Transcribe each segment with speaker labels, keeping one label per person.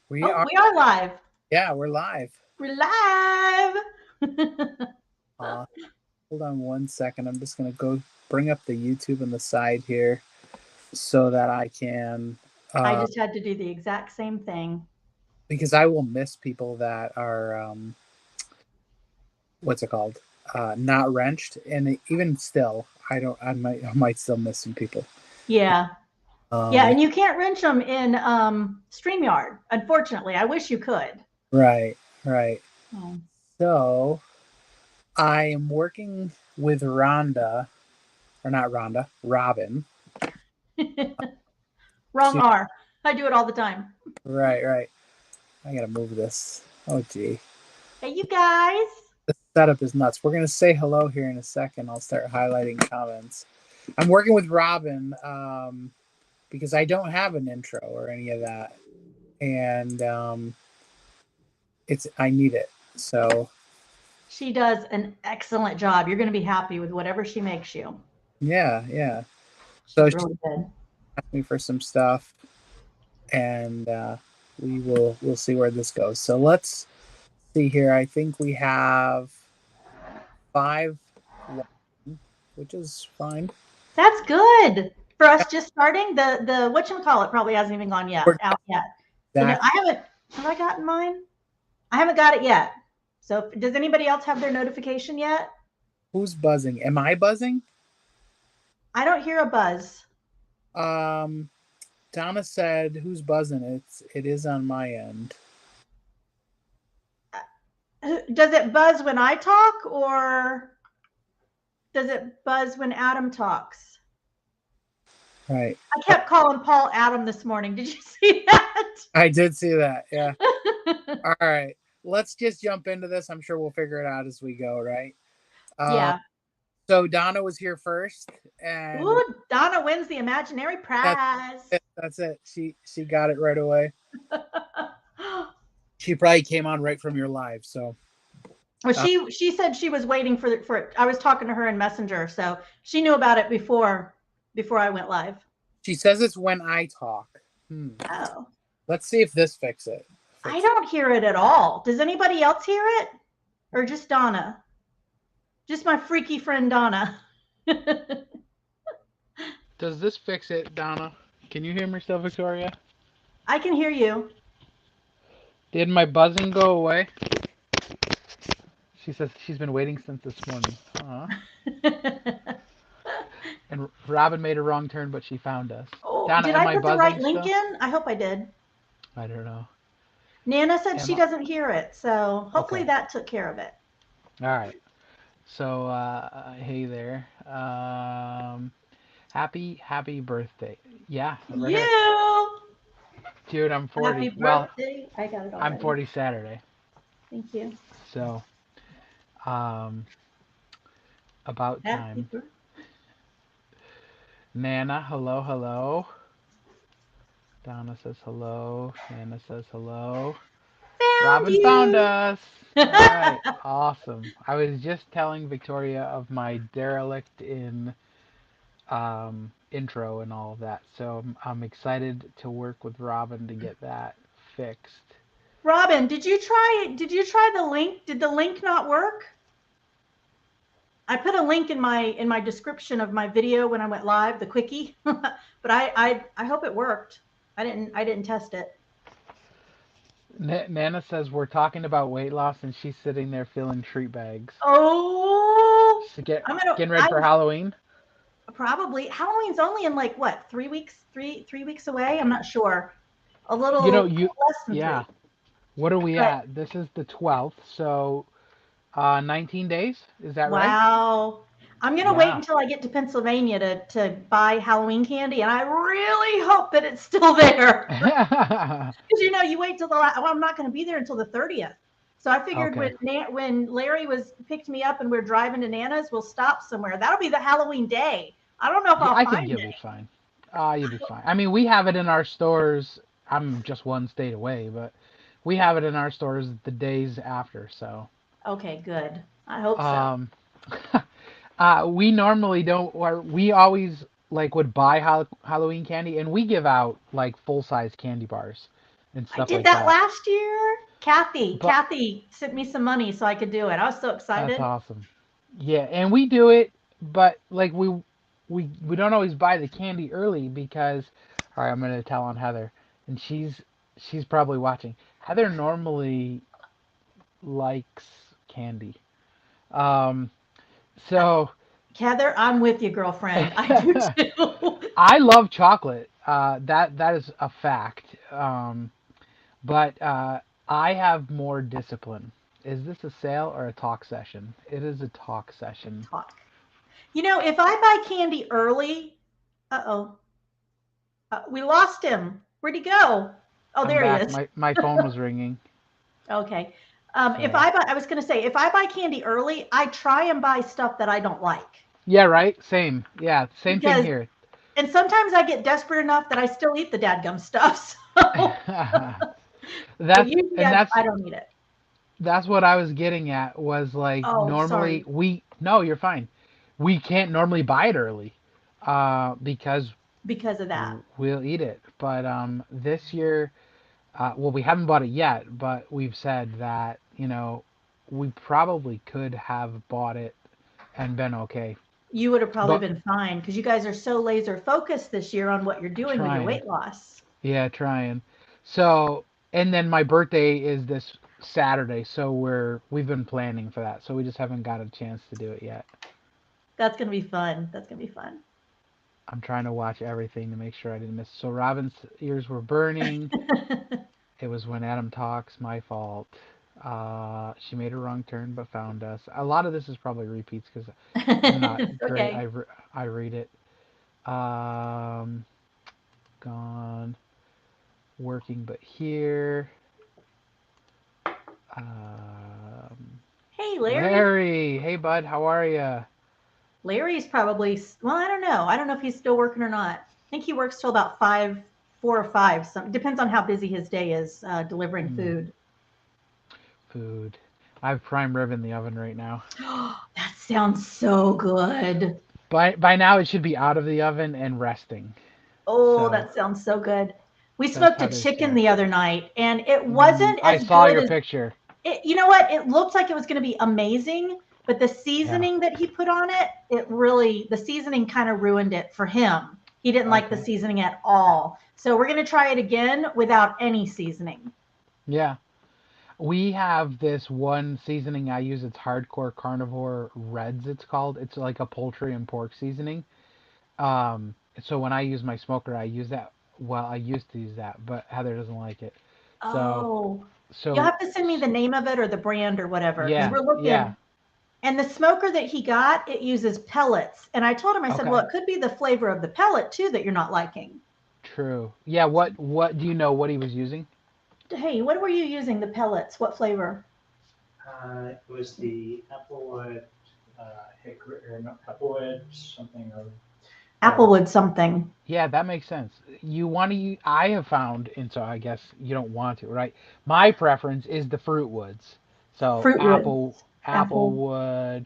Speaker 1: We
Speaker 2: Oh,
Speaker 1: are,
Speaker 2: we are live.
Speaker 1: yeah, we're live.
Speaker 2: We're live.
Speaker 1: Uh, Hold on one second. I'm just going to go bring up the YouTube on the side here so that I can,
Speaker 2: I
Speaker 1: uh,
Speaker 2: just had to do the exact same thing.
Speaker 1: because I will miss people that are, what's it called? Not wrenched. And even still, I might still miss some people.
Speaker 2: Yeah. Yeah,
Speaker 1: Um,
Speaker 2: and you can't wrench them in StreamYard, unfortunately. I wish you could.
Speaker 1: right, right.
Speaker 2: Oh.
Speaker 1: So I am working with Rhonda, or not Rhonda, Robin.
Speaker 2: Wrong
Speaker 1: To,
Speaker 2: R. I do it all the time.
Speaker 1: right, right. I gotta move this. Oh, gee.
Speaker 2: Hey, you guys.
Speaker 1: The setup is nuts. We're gonna say hello here in a second. I'll start highlighting comments. I'm working with Robin because I don't have an intro or any of that, and it's I need it. So
Speaker 2: She does an excellent job. You're going to be happy with whatever she makes you.
Speaker 1: yeah, yeah. So
Speaker 2: She's
Speaker 1: she
Speaker 2: really good.
Speaker 1: asked me for some stuff, and we'll see where this goes. So let's see here. I think we have 5, which is fine.
Speaker 2: That's good for us just starting. The whatchamacallit probably hasn't even gone yet
Speaker 1: We're
Speaker 2: out yet. So no,
Speaker 1: exactly.
Speaker 2: I haven't. Have I gotten mine? I haven't got it yet. So does anybody else have their notification yet?
Speaker 1: Who's buzzing? Am I buzzing?
Speaker 2: I don't hear a buzz.
Speaker 1: Um, Donna said, "Who's buzzing?" It is on my end.
Speaker 2: Does it buzz when I talk or does it buzz when Adam talks?
Speaker 1: Right.
Speaker 2: I kept calling Paul Adam this morning. Did you see that?
Speaker 1: I did see that. Yeah. All right. Let's just jump into this. I'm sure we'll figure it out as we go. Right. Uh,
Speaker 2: Yeah.
Speaker 1: so Donna was here first, and
Speaker 2: Ooh, Donna wins the imaginary
Speaker 1: that's
Speaker 2: prize.
Speaker 1: it. That's it. She got it right away. She probably came on right from your live. So
Speaker 2: Well,
Speaker 1: uh,
Speaker 2: she said she was waiting for it. I was talking to her in Messenger, so she knew about it before I went live.
Speaker 1: she says it's when I talk. Hmm.
Speaker 2: Oh,
Speaker 1: Let's see if this fix it.
Speaker 2: I
Speaker 1: Fix it.
Speaker 2: don't hear it at all. Does anybody else hear it, or just Donna? Just my freaky friend Donna.
Speaker 1: Does this fix it, Donna? Can you hear me still, Victoria?
Speaker 2: I can hear you.
Speaker 1: Did my buzzing go away? She says she's been waiting since this morning. And Robin made a wrong turn, but she found us.
Speaker 2: Oh,
Speaker 1: Donna,
Speaker 2: did
Speaker 1: am
Speaker 2: I
Speaker 1: I
Speaker 2: put the right
Speaker 1: buzzing
Speaker 2: link
Speaker 1: still?
Speaker 2: in? I hope I did.
Speaker 1: I don't know.
Speaker 2: Nana said
Speaker 1: Am
Speaker 2: she
Speaker 1: I?
Speaker 2: doesn't hear it, so hopefully
Speaker 1: Okay.
Speaker 2: that took care of it.
Speaker 1: All right. So, hey there. Happy birthday. Yeah, right here.
Speaker 2: You
Speaker 1: Dude, I'm
Speaker 2: happy
Speaker 1: 40. Well,
Speaker 2: birthday! I got it
Speaker 1: I'm
Speaker 2: already.
Speaker 1: 40 Saturday.
Speaker 2: Thank you.
Speaker 1: So, um, about
Speaker 2: Happy
Speaker 1: time.
Speaker 2: birthday.
Speaker 1: Nana, hello, hello. Donna says hello. Nana says hello.
Speaker 2: Found
Speaker 1: Robin found
Speaker 2: you.
Speaker 1: us. All right, awesome. I was just telling Victoria of my derelict in intro and all of that, so I'm excited to work with Robin to get that fixed.
Speaker 2: Robin, did you try the link? Did the link not work? I put a link in my description of my video when I went live, the quickie. But I hope it worked. I didn't test it.
Speaker 1: Nana says we're talking about weight loss, and she's sitting there filling treat bags.
Speaker 2: Oh,
Speaker 1: So getting ready for
Speaker 2: I'm
Speaker 1: Halloween.
Speaker 2: probably Halloween's only in like what, 3 weeks, three weeks away. I'm not sure. A
Speaker 1: You know,
Speaker 2: little
Speaker 1: you
Speaker 2: less than
Speaker 1: yeah.
Speaker 2: three.
Speaker 1: What are we
Speaker 2: But
Speaker 1: at? This is the 12th, so 19 days. Is that right?
Speaker 2: wow. I'm gonna wait
Speaker 1: Yeah.
Speaker 2: until I get to Pennsylvania to buy Halloween candy, and I really hope that it's still there. Because you wait till well, I'm not going to be there until the 30th. So I figured
Speaker 1: Okay.
Speaker 2: when Larry was picked me up and we're driving to Nana's, we'll stop somewhere. That'll be the Halloween day. I don't know if
Speaker 1: Yeah,
Speaker 2: I'll
Speaker 1: I think
Speaker 2: find
Speaker 1: you'll be
Speaker 2: it.
Speaker 1: fine. You'll be fine. I mean, we have it in our stores. I'm just one state away, but we have it in our stores the days after. So,
Speaker 2: Okay, good. I hope so.
Speaker 1: um, we normally don't, or we always like would buy Halloween candy, and we give out like full size candy bars.
Speaker 3: and
Speaker 2: I
Speaker 3: stuff
Speaker 2: did
Speaker 3: like
Speaker 2: that
Speaker 3: that.
Speaker 2: last year. Kathy,
Speaker 3: But
Speaker 2: Kathy sent me some money so I could do it. I was so
Speaker 3: that's
Speaker 2: excited.
Speaker 3: awesome. Yeah, and we do it, but like we don't always buy the candy early because, all right, I'm gonna tell on Heather, and she's probably watching. Heather normally likes candy. Um, so
Speaker 2: Heather, I'm with you, girlfriend. I do too.
Speaker 3: I love chocolate. That is a fact. But I have more discipline. Is this a sale or a talk session? It is a talk session.
Speaker 2: Talk. If I buy candy early, uh-oh, we lost him. Where'd he go? Oh,
Speaker 3: I'm
Speaker 2: there he
Speaker 3: back.
Speaker 2: is.
Speaker 3: My phone was ringing.
Speaker 2: Okay.
Speaker 3: So
Speaker 2: I was going to say, if I buy candy early, I try and buy stuff that I don't like
Speaker 3: yeah, right. Same. Yeah, same thing
Speaker 2: because,
Speaker 3: here.
Speaker 2: and sometimes I get desperate enough that I still eat the dadgum stuff. So, but
Speaker 3: that's
Speaker 2: usually
Speaker 3: and
Speaker 2: I don't eat it.
Speaker 3: that's what I was getting at was like
Speaker 2: Oh,
Speaker 3: normally
Speaker 2: sorry.
Speaker 3: we no, you're fine. We can't normally buy it early because
Speaker 2: Because of that.
Speaker 3: we'll eat it. But this year, well, we haven't bought it yet, but we've said that we probably could have bought it and been okay.
Speaker 2: You would have probably
Speaker 3: But
Speaker 2: been fine because you guys are so laser focused this year on what you're doing with your
Speaker 3: trying,
Speaker 2: weight loss.
Speaker 3: yeah, trying. So and then my birthday is this Saturday, so we've been planning for that. So we just haven't got a chance to do it yet.
Speaker 2: That's going to be fun. That's going to be fun.
Speaker 3: I'm trying to watch everything to make sure I didn't miss. So Robin's ears were burning. It was when Adam talks. My fault. She made a wrong turn but found us. A lot of this is probably repeats because I'm not
Speaker 2: It's
Speaker 3: great.
Speaker 2: okay.
Speaker 3: I read it. Um, gone. Working but here. Um,
Speaker 2: Hey, Larry.
Speaker 3: Larry. Hey, bud. How are ya?
Speaker 2: Larry's probably, well, I don't know. I don't know if he's still working or not. I think he works till about 4 or 5. Some depends on how busy his day is delivering
Speaker 3: Hmm,
Speaker 2: food.
Speaker 3: food. I have prime rib in the oven right now.
Speaker 2: That sounds so good.
Speaker 3: By now it should be out of the oven and resting.
Speaker 2: Oh,
Speaker 3: So
Speaker 2: that sounds so good. We
Speaker 3: that's
Speaker 2: smoked a
Speaker 3: Heather's
Speaker 2: chicken
Speaker 3: job.
Speaker 2: the other night and it wasn't
Speaker 3: I
Speaker 2: as
Speaker 3: saw
Speaker 2: good
Speaker 3: your
Speaker 2: as
Speaker 3: picture.
Speaker 2: it. You know what? It looked like it was going to be amazing, but the
Speaker 3: Yeah.
Speaker 2: seasoning that he put on it, the seasoning kind of ruined it for him. He didn't like the
Speaker 3: Okay.
Speaker 2: seasoning at all. So we're going to try it again without any seasoning.
Speaker 3: Yeah. We have this one seasoning I use. It's Hardcore Carnivore Reds, it's called. It's like a poultry and pork seasoning. So when I use my smoker, I use that. Well, I used to use that, but Heather doesn't like it. So,
Speaker 2: Oh, you'll
Speaker 3: so,
Speaker 2: have to send me the name of it or the brand or whatever because
Speaker 3: yeah,
Speaker 2: we're
Speaker 3: yeah.
Speaker 2: looking. And the smoker that he got, it uses pellets. And I told him, I said, well,
Speaker 3: Okay.
Speaker 2: it could be the flavor of the pellet too that you're not liking.
Speaker 3: True. Yeah, what do you know what he was using?
Speaker 2: Hey, what were you using the pellets? What flavor?
Speaker 4: It was the Applewood hickory, or not Applewood something or
Speaker 2: Applewood something.
Speaker 3: Yeah, that makes sense. You want to use, I have found, and so I guess you don't want to, right? My preference is the fruit woods. So
Speaker 2: Fruitwood. Apple.
Speaker 3: applewood,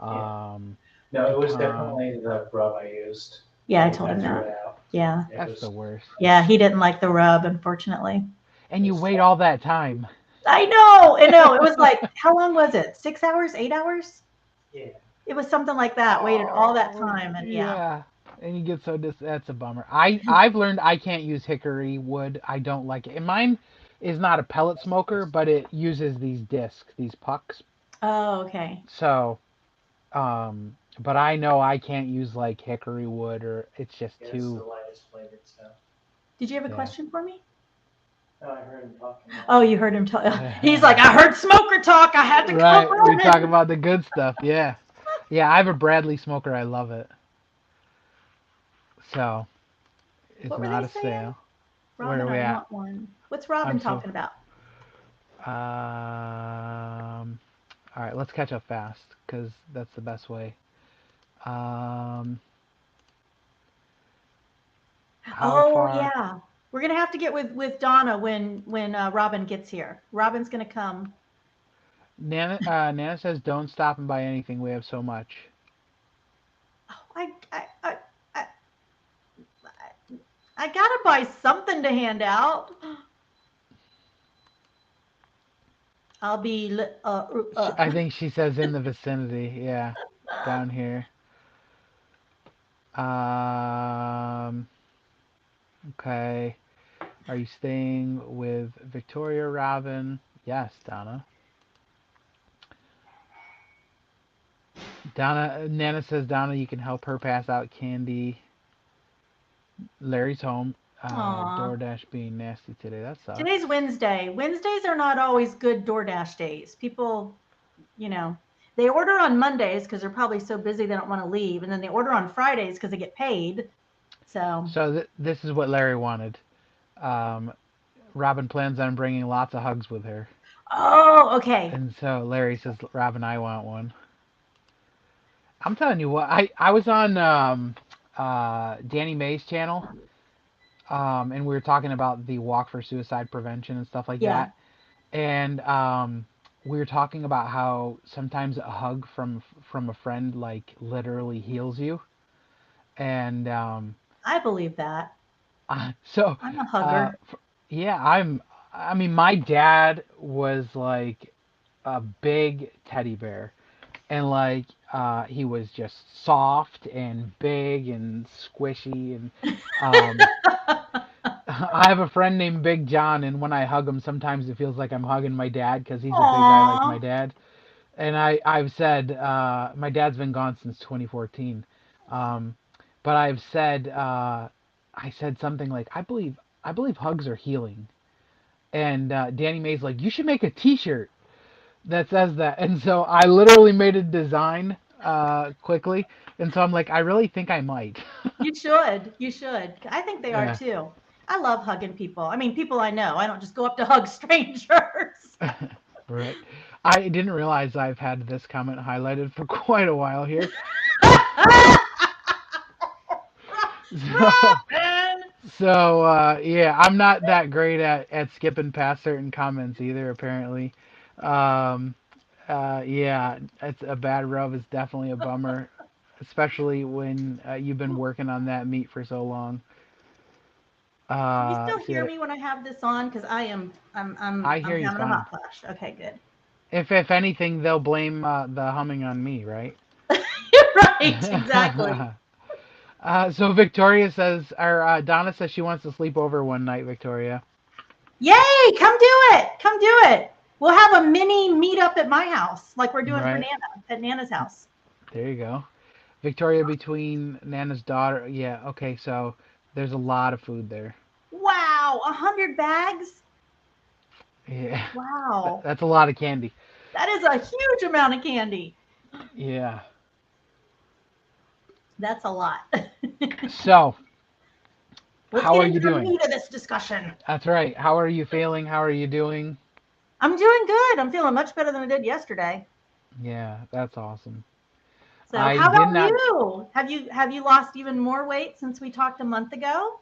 Speaker 4: yeah.
Speaker 3: um,
Speaker 4: No, it was
Speaker 3: pecan.
Speaker 4: definitely the rub I used.
Speaker 2: Yeah, I told
Speaker 4: I
Speaker 2: him
Speaker 4: threw
Speaker 2: that.
Speaker 4: it out.
Speaker 2: Yeah.
Speaker 4: It
Speaker 3: That's the
Speaker 4: was
Speaker 3: worst.
Speaker 2: Yeah, he didn't like the rub, unfortunately.
Speaker 3: And you
Speaker 4: it's
Speaker 3: wait all that time.
Speaker 2: I know. I know. It was like, how long was it? 6 hours, 8 hours?
Speaker 4: yeah.
Speaker 2: It was something like that. Waited all that
Speaker 3: Oh,
Speaker 2: time. And yeah.
Speaker 3: yeah. And you get so that's a bummer. I've learned I can't use hickory wood. I don't like it. And mine is not a pellet smoker, but it uses these discs, these pucks.
Speaker 2: Oh, okay.
Speaker 3: So, but I know I can't use like hickory wood or it's just
Speaker 4: Yeah, it's the
Speaker 3: too,
Speaker 4: lightest flavored stuff.
Speaker 2: Did you have a
Speaker 3: yeah.
Speaker 2: question for me?
Speaker 4: No, I heard him talking about
Speaker 2: Oh,
Speaker 4: it.
Speaker 2: you heard him talk. He's like, I heard smoker talk. I had to come
Speaker 3: Right, we talk
Speaker 2: running.
Speaker 3: about the good stuff. Yeah. Yeah, I have a Bradley smoker. I love it. So, it's
Speaker 2: What were
Speaker 3: not
Speaker 2: they
Speaker 3: a
Speaker 2: saying?
Speaker 3: sale. Where are
Speaker 2: Robin,
Speaker 3: we
Speaker 2: I
Speaker 3: at?
Speaker 2: want one. What's Robin
Speaker 3: I'm so
Speaker 2: talking about?
Speaker 3: all right, let's catch up fast cuz that's the best way. Um how
Speaker 2: Oh
Speaker 3: far
Speaker 2: yeah, we're gonna have to get with Donna when Robin gets here. Robin's gonna come.
Speaker 3: Nana says don't stop and buy anything. We have so much.
Speaker 2: Oh, I gotta buy something to hand out. I'll be
Speaker 3: I think she says in the vicinity. Yeah, down here. Um. Okay. Are you staying with Victoria Robin? Yes, Donna. Nana says, Donna, you can help her pass out candy. Larry's home.
Speaker 2: Aw.
Speaker 3: DoorDash being nasty today. That sucks.
Speaker 2: Today's Wednesday. Wednesdays are not always good DoorDash days. People, you know, they order on Mondays because they're probably so busy they don't want to leave, and then they order on Fridays because they get paid. So,
Speaker 3: So this is what Larry wanted. Um, Robin plans on bringing lots of hugs with her.
Speaker 2: oh, okay.
Speaker 3: And so Larry says, Robin, I want one. I'm telling you what, I was on Danny May's channel, and we were talking about the walk for suicide prevention and stuff like
Speaker 2: Yeah,
Speaker 3: that. And we were talking about how sometimes a hug from a friend like literally heals you. And
Speaker 2: I believe that.
Speaker 3: so
Speaker 2: I'm a
Speaker 3: uh,
Speaker 2: hugger.
Speaker 3: yeah, I mean, my dad was like a big teddy bear, and like he was just soft and big and squishy, and um, I have a friend named Big John, and when I hug him, sometimes it feels like I'm hugging my dad because he's a big guy like my
Speaker 2: Aw.
Speaker 3: dad. And I've said my dad's been gone since 2014, um, but I said something like I believe hugs are healing, and Danny May's like you should make a T-shirt that says that, and so I literally made a design quickly, and so I'm like I really think I might.
Speaker 2: You should. You should. I think they are
Speaker 3: Yeah.
Speaker 2: too. I love hugging people. I mean, people I know. I don't just go up to hug strangers.
Speaker 3: Right. I didn't realize I've had this comment highlighted for quite a while here. So,
Speaker 2: Robin.
Speaker 3: yeah, I'm not that great at skipping past certain comments either, apparently. Um, yeah, it's a bad rub is definitely a bummer, especially when you've been working on that meat for so long.
Speaker 2: Can you still
Speaker 3: See
Speaker 2: hear
Speaker 3: that?
Speaker 2: me when I have this on? Because
Speaker 3: I
Speaker 2: I'm
Speaker 3: hear you
Speaker 2: having a
Speaker 3: fine.
Speaker 2: hot flash. Okay, good.
Speaker 3: If anything, they'll blame the humming on me, right?
Speaker 2: You're right. Exactly.
Speaker 3: So Victoria says, or Donna says she wants to sleep over one night. Victoria,
Speaker 2: Yay! Come do it. Come do it. We'll have a mini meetup at my house, like we're doing for
Speaker 3: right
Speaker 2: Nana at Nana's house.
Speaker 3: there you go. Victoria between Nana's daughter. Yeah, okay. So there's a lot of food there.
Speaker 2: Wow, 100 bags.
Speaker 3: Yeah,
Speaker 2: Wow,
Speaker 3: that's a lot of candy.
Speaker 2: that is a huge amount of candy.
Speaker 3: Yeah.
Speaker 2: That's a lot.
Speaker 3: So
Speaker 2: Let's
Speaker 3: how
Speaker 2: get
Speaker 3: are
Speaker 2: into
Speaker 3: you
Speaker 2: the
Speaker 3: doing?
Speaker 2: meat of this discussion.
Speaker 3: That's right. How are you feeling? How are you doing?
Speaker 2: I'm doing good. I'm feeling much better than I did yesterday.
Speaker 3: Yeah, that's awesome.
Speaker 2: So,
Speaker 3: I
Speaker 2: how
Speaker 3: did
Speaker 2: about
Speaker 3: not.
Speaker 2: you? Have you lost even more weight since we talked a month ago?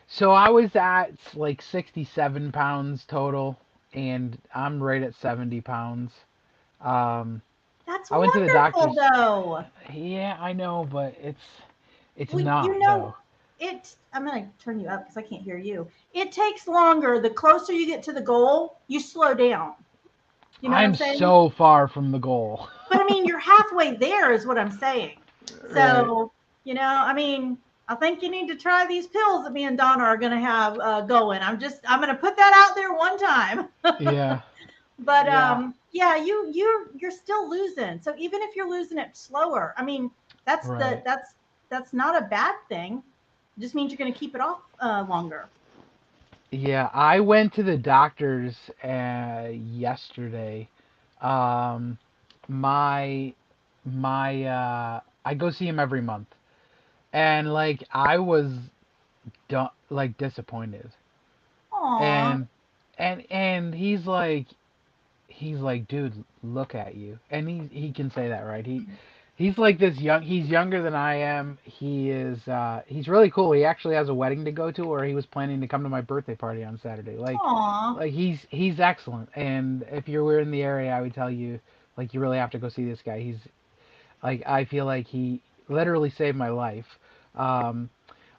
Speaker 3: So I was at like 67 pounds total, and I'm right at 70 pounds. Um,
Speaker 2: That's
Speaker 3: I went to the
Speaker 2: wonderful,
Speaker 3: doctor's.
Speaker 2: though.
Speaker 3: Yeah, I know, but it's
Speaker 2: Well,
Speaker 3: not though.
Speaker 2: I'm going to turn you up because I can't hear you. It takes longer. The closer you get to the goal, you slow down. You know what I'm
Speaker 3: I'm
Speaker 2: saying?
Speaker 3: so far from the goal.
Speaker 2: But I mean, you're halfway there, is what I'm saying.
Speaker 3: Right.
Speaker 2: So, I mean, I think you need to try these pills that me and Donna are going to have going. I'm going to put that out there one time.
Speaker 3: Yeah.
Speaker 2: But
Speaker 3: Yeah.
Speaker 2: yeah, you're still losing. So even if you're losing it slower, I mean, that's the
Speaker 3: Right.
Speaker 2: that's not a bad thing. It just means you're going to keep it off longer.
Speaker 3: Yeah, I went to the doctor's yesterday. Um, my I go see him every month, and like I was like disappointed,
Speaker 2: Aw.
Speaker 3: and and he's like, dude, look at you, and he can say that, right? He's like this young. He's younger than I am. He's really cool. He actually has a wedding to go to, or he was planning to come to my birthday party on Saturday.
Speaker 2: Aw.
Speaker 3: Like he's excellent. And if you were in the area, I would tell you, like, you really have to go see this guy. He's like, I feel like he literally saved my life. Um,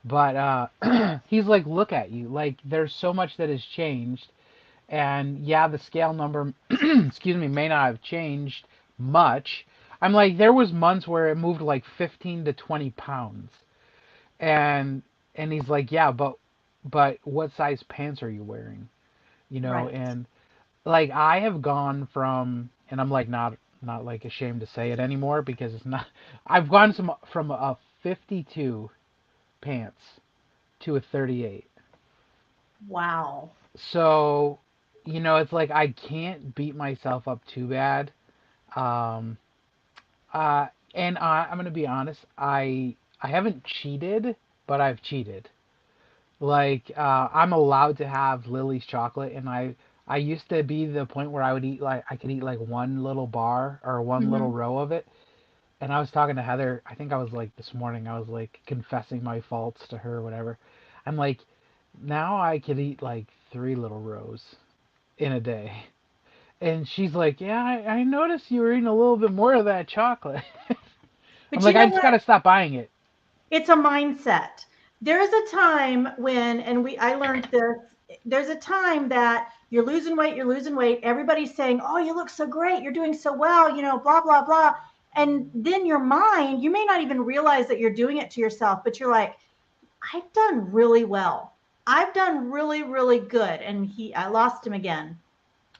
Speaker 3: but he's like, look at you. Like, there's so much that has changed, And yeah, the scale number, excuse me, may not have changed much. I'm like, there was months where it moved like 15 to 20 pounds, and he's like, yeah, but what size pants are you wearing? You know,
Speaker 2: Right.
Speaker 3: and like I have gone from, and I'm like not like ashamed to say it anymore because it's not. I've gone from a 52 pants to a 38.
Speaker 2: Wow.
Speaker 3: So, you know, it's like I can't beat myself up too bad. Um, uh, and I'm gonna be honest, I haven't cheated, but I've cheated. Like, I'm allowed to have Lily's chocolate, and I used to be the point where I would eat like I could eat like one little bar or one little
Speaker 2: Hmm.
Speaker 3: row of it. And I was talking to Heather. I think I was like this morning. I was like confessing my faults to her, or whatever. I'm like, now I could eat like three little rows in a day. And she's like, yeah, I noticed you were eating a little bit more of that chocolate. I'm
Speaker 2: But you
Speaker 3: like, I
Speaker 2: know
Speaker 3: just
Speaker 2: what?
Speaker 3: gotta stop buying it.
Speaker 2: It's a mindset. There's a time when, and I learned this, there's a time that you're losing weight. Everybody's saying, oh, you look so great. You're doing so well, blah, blah, blah. And then your mind, you may not even realize that you're doing it to yourself, but you're like, I've done really well. I've done really, really good. And I lost him again.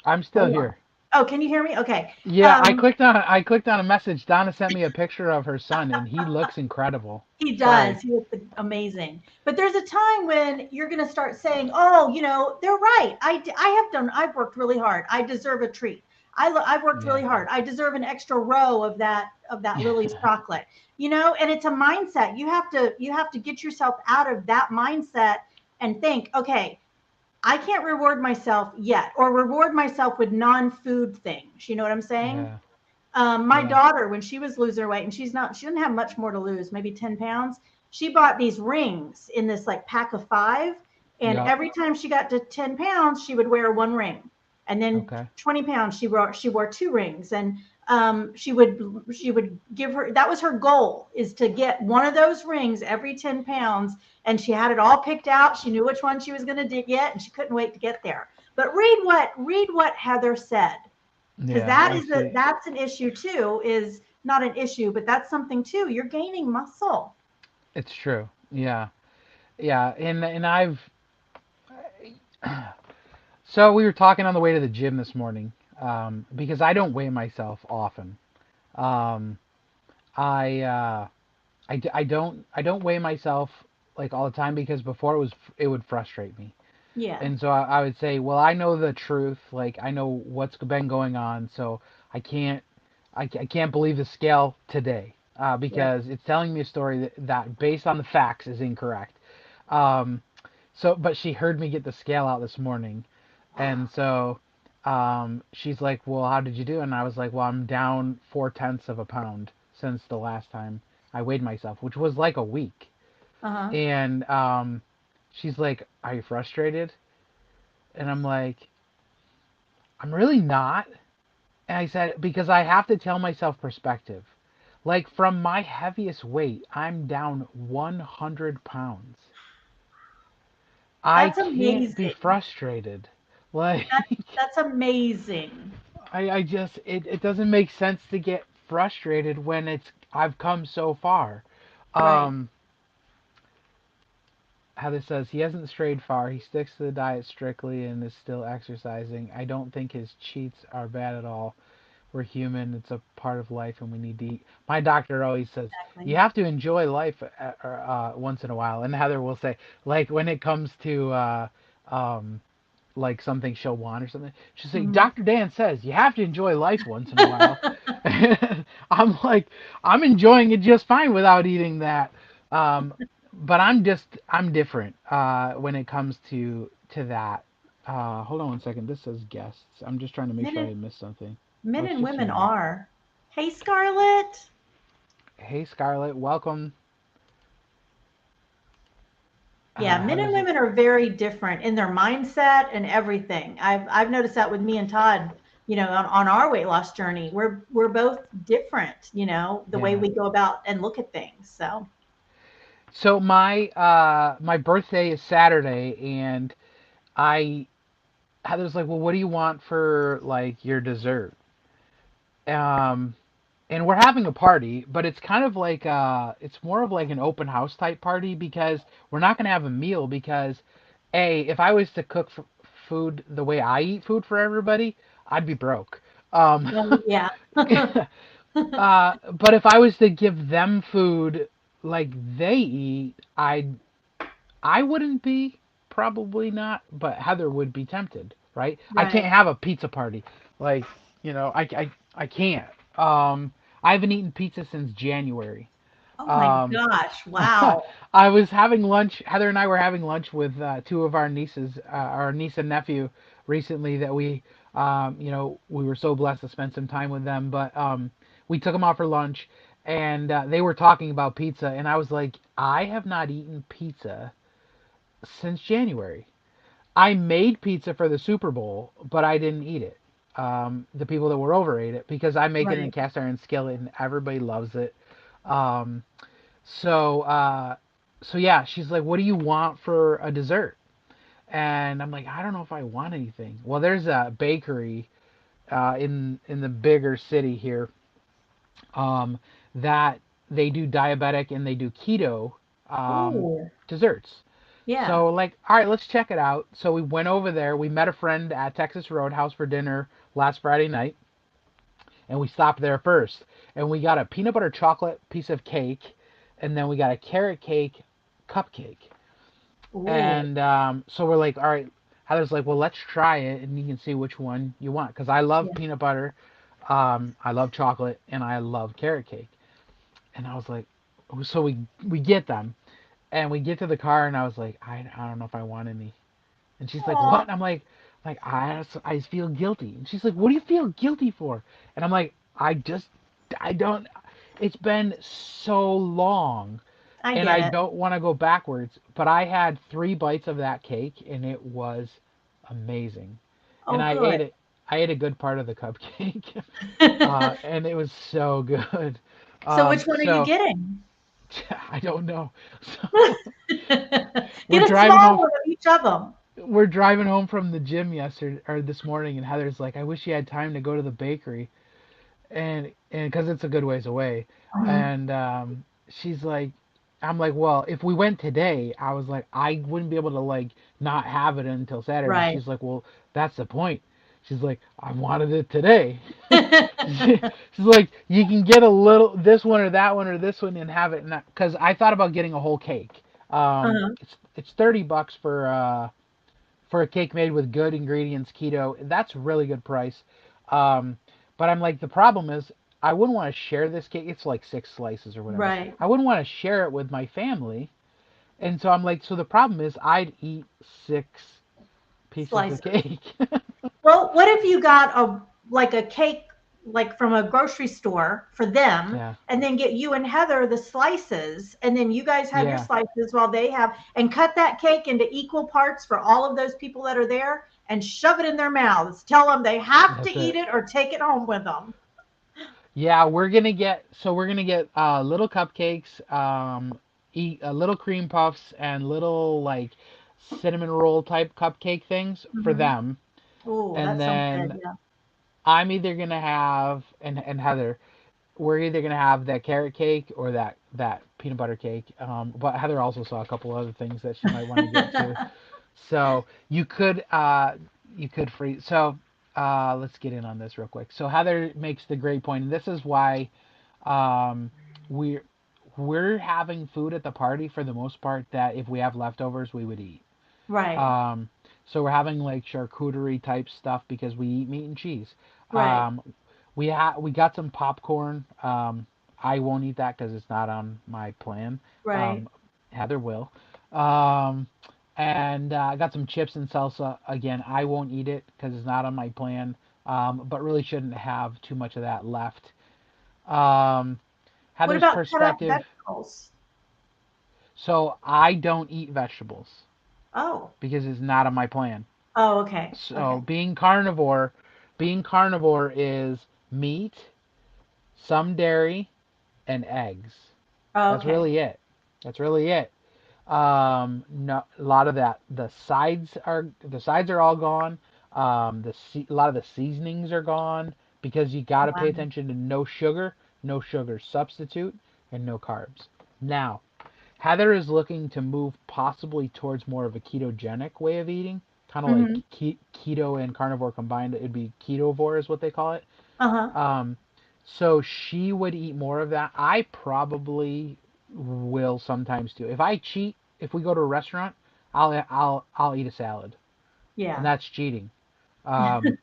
Speaker 3: I'm still
Speaker 2: Hold on.
Speaker 3: here.
Speaker 2: Oh, can you hear me? Okay.
Speaker 3: Yeah,
Speaker 2: Um,
Speaker 3: I clicked on a message. Donna sent me a picture of her son, and he looks incredible.
Speaker 2: He
Speaker 3: Sorry.
Speaker 2: does. He looks amazing. But there's a time when you're going to start saying, "Oh, they're right. I've worked really hard. I deserve a treat. I've worked
Speaker 3: Yeah.
Speaker 2: really hard. I deserve an extra row of that Lily's chocolate." And it's a mindset. You have to get yourself out of that mindset and think, "Okay, I can't reward myself yet, or reward myself with non-food things." You know what I'm saying?
Speaker 3: Yeah.
Speaker 2: My
Speaker 3: Yeah.
Speaker 2: daughter, when she was losing her weight, and she didn't have much more to lose, maybe 10 pounds. She bought these rings in this like pack of five. And
Speaker 3: Yep.
Speaker 2: every time she got to 10 pounds, she would wear one ring. And then
Speaker 3: Okay.
Speaker 2: 20 pounds, she wore two rings. And she would give her, that was her goal, is to get one of those rings every 10 pounds. And she had it all picked out. She knew which one she was going to get, and she couldn't wait to get there. But read what Heather said, because
Speaker 3: Yeah. I see.
Speaker 2: that's an issue too. Is not an issue, but that's something too. You're gaining muscle.
Speaker 3: It's true. Yeah. Yeah. And I've so we were talking on the way to the gym this morning, because I don't weigh myself often. Um, I, I don't weigh myself like all the time because before it would frustrate me.
Speaker 2: Yeah.
Speaker 3: And so I would say, well, I know the truth, like I know what's been going on, so I can't I can't believe the scale today,
Speaker 2: Right.
Speaker 3: because it's telling me a story that based on the facts is incorrect. Um, but she heard me get the scale out this morning, and so she's like, well, how did you do? And I was like, well, I'm down 4/10 of a pound since the last time I weighed myself, which was like a week.
Speaker 2: Uh-huh.
Speaker 3: And she's like, are you frustrated? And I'm like, I'm really not. And I said, because I have to tell myself perspective. Like, from my heaviest weight, I'm down 100 pounds. I
Speaker 2: That's
Speaker 3: can't be
Speaker 2: amazing.
Speaker 3: frustrated. Like,
Speaker 2: That's amazing.
Speaker 3: I just, it doesn't make sense to get frustrated when I've come so far.
Speaker 2: Right.
Speaker 3: Um, Heather says he hasn't strayed far. He sticks to the diet strictly and is still exercising. I don't think his cheats are bad at all. We're human. It's a part of life, and we need to eat. My doctor always says you
Speaker 2: Exactly.
Speaker 3: have to enjoy life once in a while. And Heather will say, like when it comes to um, like something she'll want or something, she'll say,
Speaker 2: Mhm.
Speaker 3: Doctor Dan says you have to enjoy life once in a while. I'm like, I'm enjoying it just fine without eating that. Um, but I'm different when it comes to that. Hold on one second. This says guests. I'm just trying to make
Speaker 2: Men
Speaker 3: sure I
Speaker 2: and
Speaker 3: didn't miss something. Oh,
Speaker 2: men
Speaker 3: it's
Speaker 2: and
Speaker 3: just
Speaker 2: women
Speaker 3: humans.
Speaker 2: are. Hey, Scarlett.
Speaker 3: Hey, Scarlett, welcome.
Speaker 2: Yeah,
Speaker 3: How
Speaker 2: men and
Speaker 3: does it?
Speaker 2: women are very different in their mindset and everything. I've noticed that with me and Todd, on our weight loss journey. We're both different, the way
Speaker 3: Yeah.
Speaker 2: we go about and look at things. So,
Speaker 3: So my birthday is Saturday, and I Heather's like, well, what do you want for like your dessert? Um, and we're having a party, but it's kind of like it's more of like an open house type party because we're not gonna have a meal because, if I was to cook food the way I eat food for everybody, I'd be broke. Um,
Speaker 2: Well, yeah.
Speaker 3: but if I was to give them food like they eat, I wouldn't be, probably not, but Heather would be tempted, right? I can't
Speaker 2: Right.
Speaker 3: have a pizza party. Like, I can't. I haven't eaten pizza since January.
Speaker 2: Oh my
Speaker 3: Um,
Speaker 2: gosh. Wow.
Speaker 3: I was having lunch. Heather and I were having lunch with two of our nieces, our niece and nephew, recently. That we were so blessed to spend some time with them. But we took them out for lunch, and they were talking about pizza, and I was like, I have not eaten pizza since January. I made pizza for the Super Bowl, but I didn't eat it. The people that were over ate it because I make it in a
Speaker 2: Right.
Speaker 3: cast iron skillet and everybody loves it. Um, so, uh, so yeah, she's like, "What do you want for a dessert?" And I'm like, "I don't know if I want anything." Well, there's a bakery in the bigger city here, um, that they do diabetic and they do keto
Speaker 2: Ooh.
Speaker 3: desserts.
Speaker 2: Yeah.
Speaker 3: So like, all right, let's check it out. So we went over there. We met a friend at Texas Roadhouse for dinner last Friday night, and we stopped there first. And we got a peanut butter chocolate piece of cake, and then we got a carrot cake cupcake.
Speaker 2: Ooh.
Speaker 3: And so we're like, all right. Heather's like, well, let's try it, and you can see which one you want. Because I love
Speaker 2: Yeah.
Speaker 3: peanut butter, I love chocolate, and I love carrot cake. And I was like, so we get them, and we get to the car, and I was like, I don't know if I want any. And she's like,
Speaker 2: Aw.
Speaker 3: what? And I'm like I feel guilty. And she's like, what do you feel guilty for? And I'm like, I don't. It's been so long,
Speaker 2: I
Speaker 3: and
Speaker 2: get
Speaker 3: I
Speaker 2: it.
Speaker 3: don't want to go backwards. But I had 3 bites of that cake, and it was amazing. And
Speaker 2: Oh, good.
Speaker 3: I ate a good part of the cupcake, and it was so good.
Speaker 2: So which one are you
Speaker 3: So
Speaker 2: getting?
Speaker 3: I don't know. So we're
Speaker 2: Get a
Speaker 3: driving
Speaker 2: small
Speaker 3: home.
Speaker 2: one of each of them.
Speaker 3: We're driving home from the gym yesterday or this morning, and Heather's like, "I wish you had time to go to the bakery," and because it's a good ways away,
Speaker 2: Mhm.
Speaker 3: and she's like, "I'm like, well, if we went today, I was like, I wouldn't be able to like not have it until Saturday."
Speaker 2: Right.
Speaker 3: She's like, "Well, that's the point." She's like, "I wanted it today." She's like, "You can get a little this one or that one or this one and have it," because I thought about getting a whole cake.
Speaker 2: Uh-huh.
Speaker 3: It's $30 for a cake made with good ingredients, keto. That's really good price. Um, but I'm like, the problem is, I wouldn't want to share this cake. It's like 6 slices or whatever.
Speaker 2: Right.
Speaker 3: I wouldn't want to share it with my family. And so I'm like, so the problem is, I'd eat 6 pieces of
Speaker 2: Slices.
Speaker 3: cake.
Speaker 2: Well, what if you got a cake like from a grocery store for them
Speaker 3: Yeah,
Speaker 2: and then get you and Heather the slices and then you guys have your
Speaker 3: yeah,
Speaker 2: slices while they have and cut that cake into equal parts for all of those people that are there and shove it in their mouths. Tell them they have to
Speaker 3: that's
Speaker 2: eat
Speaker 3: it.
Speaker 2: it or take it home with them.
Speaker 3: Yeah, we're gonna get little cupcakes, eat little cream puffs and little like cinnamon roll type cupcake things for
Speaker 2: Mhm.
Speaker 3: them,
Speaker 2: Oh,
Speaker 3: and
Speaker 2: that sounds good.
Speaker 3: then
Speaker 2: Yeah.
Speaker 3: I'm either gonna have and Heather, we're either gonna have that carrot cake or that peanut butter cake. But Heather also saw a couple other things that she might want to get too. So you could freeze. So let's get in on this real quick. So Heather makes the great point, and this is why um, we're we're having food at the party for the most part that if we have leftovers we would eat.
Speaker 2: Right.
Speaker 3: Um, so we're having like charcuterie type stuff because we eat meat and cheese.
Speaker 2: Right.
Speaker 3: Um, we got some popcorn. I won't eat that because it's not on my plan.
Speaker 2: Right.
Speaker 3: Um, Heather will. Um, and I got some chips and salsa. Again, I won't eat it because it's not on my plan. But really shouldn't have too much of that left. Um,
Speaker 2: What
Speaker 3: Heather's
Speaker 2: about cut up
Speaker 3: perspective.
Speaker 2: vegetables?
Speaker 3: So I don't eat vegetables
Speaker 2: Oh.
Speaker 3: because it's not on my plan.
Speaker 2: Oh, okay.
Speaker 3: So
Speaker 2: Okay.
Speaker 3: being carnivore is meat, some dairy, and eggs.
Speaker 2: Oh,
Speaker 3: That's
Speaker 2: okay.
Speaker 3: really it. That's really it. No, a lot of that. The sides are all gone. A lot of the seasonings are gone because you got to pay
Speaker 2: Wow.
Speaker 3: attention to no sugar substitute, and no carbs. Now, Heather is looking to move possibly towards more of a ketogenic way of eating, kind of like
Speaker 2: Hmm.
Speaker 3: keto and carnivore combined. It'd be ketovore is what they call it.
Speaker 2: Uh-huh.
Speaker 3: Um, so she would eat more of that. I probably will sometimes too. If I cheat, if we go to a restaurant, I'll eat a salad, and
Speaker 2: Yeah.
Speaker 3: that's cheating. Um,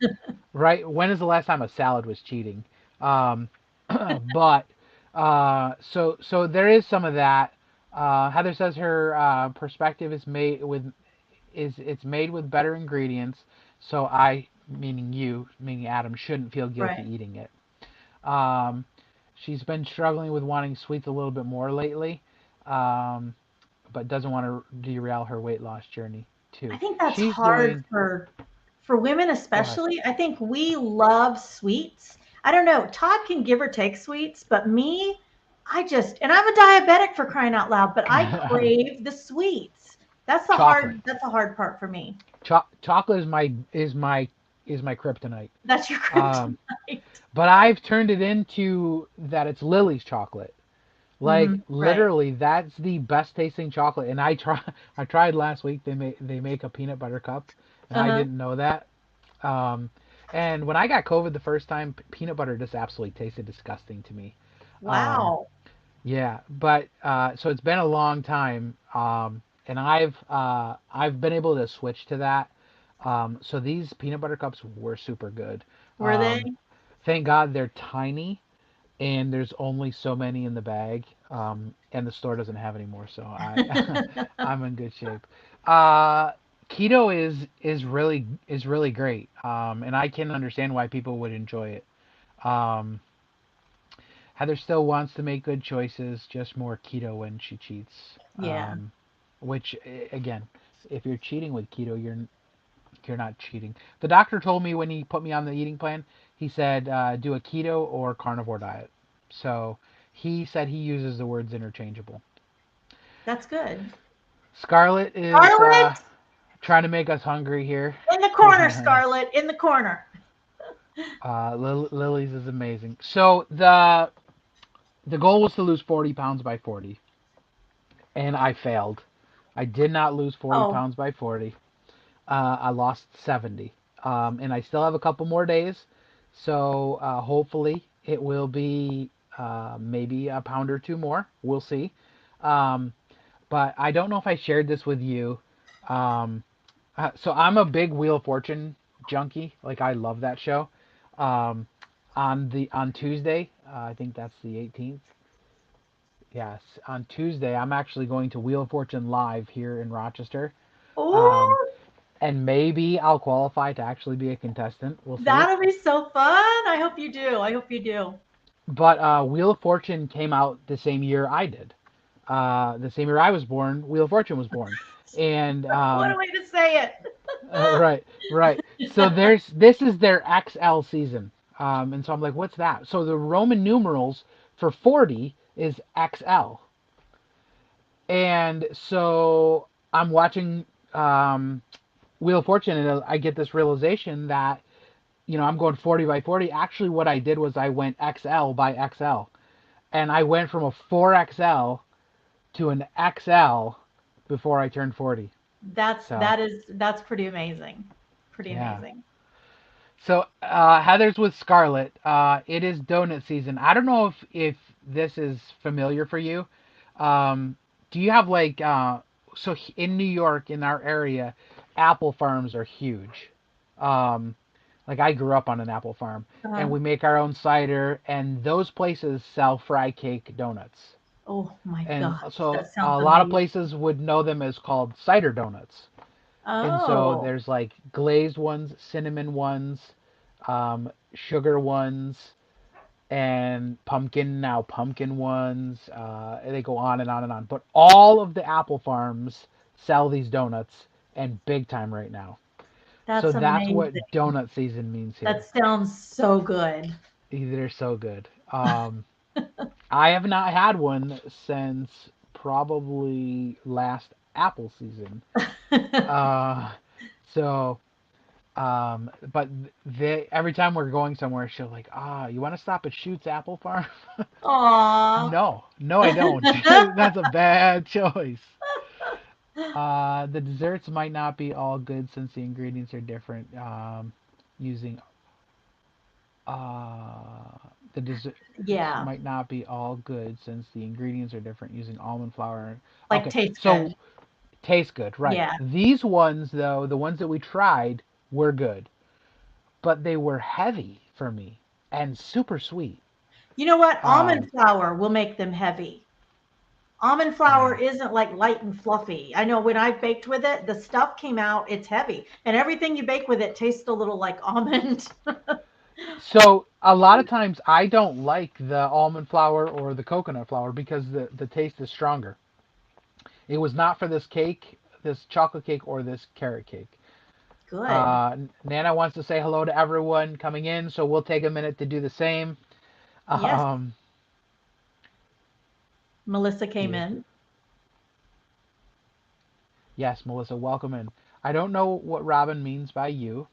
Speaker 3: right? When is the last time a salad was cheating? Um, but so there is some of that. Heather says her perspective is made with is it's made with better ingredients, so I, meaning you, meaning Adam, shouldn't feel guilty
Speaker 2: Right.
Speaker 3: eating it. Um, she's been struggling with wanting sweets a little bit more lately, um, but doesn't want to derail her weight loss journey
Speaker 2: I
Speaker 3: too.
Speaker 2: think that's
Speaker 3: She's
Speaker 2: hard
Speaker 3: doing.
Speaker 2: for women
Speaker 3: Go ahead.
Speaker 2: especially. I think we love sweets. I don't know. Todd can give or take sweets, but me, and I'm a diabetic for crying out loud, but I crave the sweets.
Speaker 3: Chocolate.
Speaker 2: That's the hard part for me.
Speaker 3: Chocolate is my kryptonite.
Speaker 2: That's your
Speaker 3: Um,
Speaker 2: kryptonite.
Speaker 3: but I've turned it into that it's Lily's chocolate. Like
Speaker 2: Right.
Speaker 3: literally, that's the best tasting chocolate. And I tried last week. They make a peanut butter cup, and I
Speaker 2: Uh-huh.
Speaker 3: didn't know that. Um, and when I got COVID the first time, peanut butter just absolutely tasted disgusting to me. Um,
Speaker 2: Wow.
Speaker 3: yeah, but so it's been a long time, and I've been able to switch to that. So these peanut butter cups were super good.
Speaker 2: Were they?
Speaker 3: Thank God they're tiny, and there's only so many in the bag, and the store doesn't have any more, so I'm in good shape. Uh, Keto is really great, and I can understand why people would enjoy it. Um, Heather still wants to make good choices, just more keto when she cheats.
Speaker 2: Yeah.
Speaker 3: Which again, if you're cheating with keto, you're not cheating. The doctor told me when he put me on the eating plan, he said do a keto or carnivore diet. So he said he uses the words interchangeable.
Speaker 2: That's good.
Speaker 3: Scarlett is
Speaker 2: Scarlet
Speaker 3: trying to make us hungry here.
Speaker 2: in the corner, Scarlet in the corner.
Speaker 3: Lily's is amazing. So the goal was to lose 40 pounds by 40, and I failed. I did not lose 40
Speaker 2: Oh,
Speaker 3: pounds by 40. I lost 70. And I still have a couple more days. So hopefully it will be maybe a pound or two more. We'll see. Um, but I don't know if I shared this with you. Um, so I'm a big Wheel of Fortune junkie. Like I love that show. Um, on Tuesday, I think that's the 18th. Yes, on Tuesday I'm actually going to Wheel of Fortune live here in Rochester. Um,
Speaker 2: oh,
Speaker 3: and maybe I'll qualify to actually be a contestant. We'll see.
Speaker 2: that'll be so fun. I hope you do. I hope you do.
Speaker 3: But Wheel of Fortune came out the same year I did. The same year I was born, Wheel of Fortune was born. And
Speaker 2: What a way to say it.
Speaker 3: right, right. So this is their XL season. And so I'm like, what's that? So the Roman numerals for 40 is XL. And so I'm watching Wheel of Fortune, and I get this realization that I'm going 40 by 40. Actually, what I did was I went XL by XL, and I went from a 4XL to an XL before I turned 40. So
Speaker 2: That's pretty amazing. Pretty
Speaker 3: yeah.
Speaker 2: amazing.
Speaker 3: So Heather's with Scarlett. It is donut season. I don't know if this is familiar for you. Um, do you have like in New York in our area, apple farms are huge. Um, like I grew up on an apple farm, and
Speaker 2: Uh,
Speaker 3: we make our own cider, and those places sell fry cake donuts.
Speaker 2: oh my
Speaker 3: And
Speaker 2: gosh,
Speaker 3: so
Speaker 2: that sounds
Speaker 3: a lot of
Speaker 2: amazing.
Speaker 3: places would know them as called cider donuts. And so
Speaker 2: Oh,
Speaker 3: there's like glazed ones, cinnamon ones, sugar ones, and pumpkin ones. They go on and on and on. But all of the apple farms sell these donuts, and big time right now. So
Speaker 2: that's
Speaker 3: that's what
Speaker 2: amazing.
Speaker 3: donut season means
Speaker 2: That
Speaker 3: here.
Speaker 2: sounds so good.
Speaker 3: They're so good. I have not had one since probably last apple season. Uh, so But they every time we're going somewhere, she'll like, you want to stop at Schutt's Apple Farm?
Speaker 2: Aw.
Speaker 3: No, no, I don't. That's a bad choice. The desserts might not be all good since the ingredients are different. Using the desserts
Speaker 2: Yeah,
Speaker 3: might not be all good since the ingredients are different using almond flour.
Speaker 2: like
Speaker 3: Okay,
Speaker 2: tastes good.
Speaker 3: so taste good, right?
Speaker 2: Yeah.
Speaker 3: These ones though, the ones that we tried were good, but they were heavy for me and super sweet.
Speaker 2: You know what?
Speaker 3: Um,
Speaker 2: Almond flour will make them heavy. Almond flour
Speaker 3: yeah.
Speaker 2: isn't like light and fluffy. I know when I baked with it, the stuff came out, it's heavy. And everything you bake with it tastes a little like almond.
Speaker 3: So a lot of times I don't like the almond flour or the coconut flour because the taste is stronger. It was not for this cake, this chocolate cake, or this carrot cake.
Speaker 2: Good.
Speaker 3: Nana wants to say hello to everyone coming in, so we'll take a minute to do the same.
Speaker 2: Yes,
Speaker 3: Um,
Speaker 2: Melissa came
Speaker 3: yeah.
Speaker 2: in.
Speaker 3: Yes, Melissa, welcome in. I don't know what Robin means by you.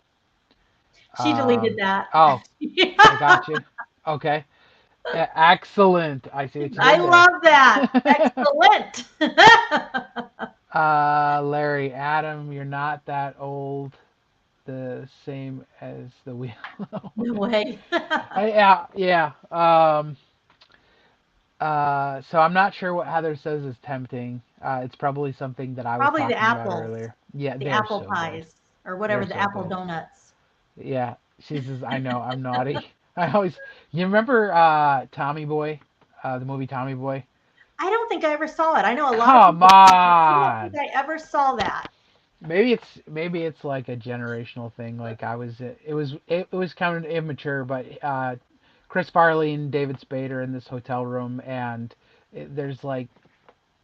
Speaker 2: She deleted that.
Speaker 3: Oh, I got you. Okay. Excellent. I see what you
Speaker 2: I
Speaker 3: did there.
Speaker 2: love that. Excellent.
Speaker 3: Larry, Adam, you're not that old. The same as the wheel.
Speaker 2: No way.
Speaker 3: Yeah, yeah. So I'm not sure what Heather says is tempting. It's probably something that I was
Speaker 2: Probably the
Speaker 3: talking about
Speaker 2: apples,
Speaker 3: earlier. Yeah,
Speaker 2: the
Speaker 3: they're
Speaker 2: apple
Speaker 3: so good.
Speaker 2: pies, or whatever,
Speaker 3: They're
Speaker 2: the
Speaker 3: so
Speaker 2: apple
Speaker 3: good.
Speaker 2: donuts.
Speaker 3: Yeah, she says, I know, I'm naughty. I always, you remember Tommy Boy, the movie Tommy Boy?
Speaker 2: I don't think I ever saw it. I know a lot of
Speaker 3: Come
Speaker 2: people love it. I don't think
Speaker 3: on.
Speaker 2: I ever saw that.
Speaker 3: Maybe it's like a generational thing. Like it was kind of immature, but Chris Farley and David Spade are in this hotel room, and there's like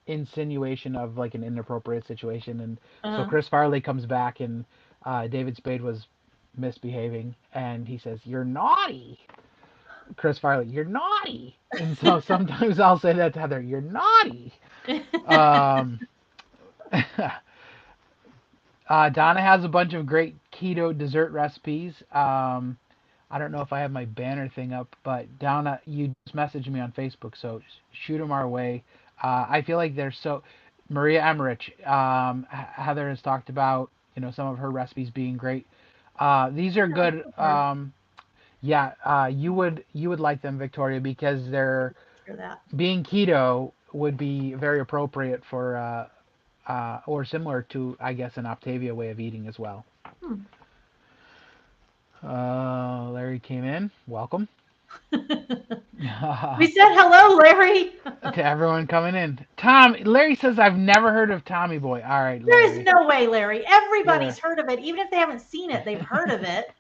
Speaker 3: insinuation of like an inappropriate situation, and so
Speaker 2: Uh,
Speaker 3: Chris Farley comes back, and David Spade was misbehaving, and he says, "You're naughty." Chris Farley, "You're naughty," and so sometimes I'll say that to Heather, "You're naughty." Um, Donna has a bunch of great keto dessert recipes. I don't know if I have my banner thing up, but Donna, you just messaged me on Facebook, so shoot them our way. I feel like they're so. Maria Emmerich, Heather has talked about some of her recipes being great. These are good. Yeah, you would like them, Victoria, because they're
Speaker 2: for that.
Speaker 3: being keto would be very appropriate for or similar to, I guess, an Octavia way of eating as well.
Speaker 2: Hmm.
Speaker 3: Larry came in. Welcome.
Speaker 2: We said hello, Larry.
Speaker 3: To everyone coming in. Larry says, I've never heard of Tommy Boy. All right,
Speaker 2: There is
Speaker 3: Larry.
Speaker 2: no way, Larry.
Speaker 3: You're.
Speaker 2: Everybody's heard of it. Even if they haven't seen it, they've heard of it.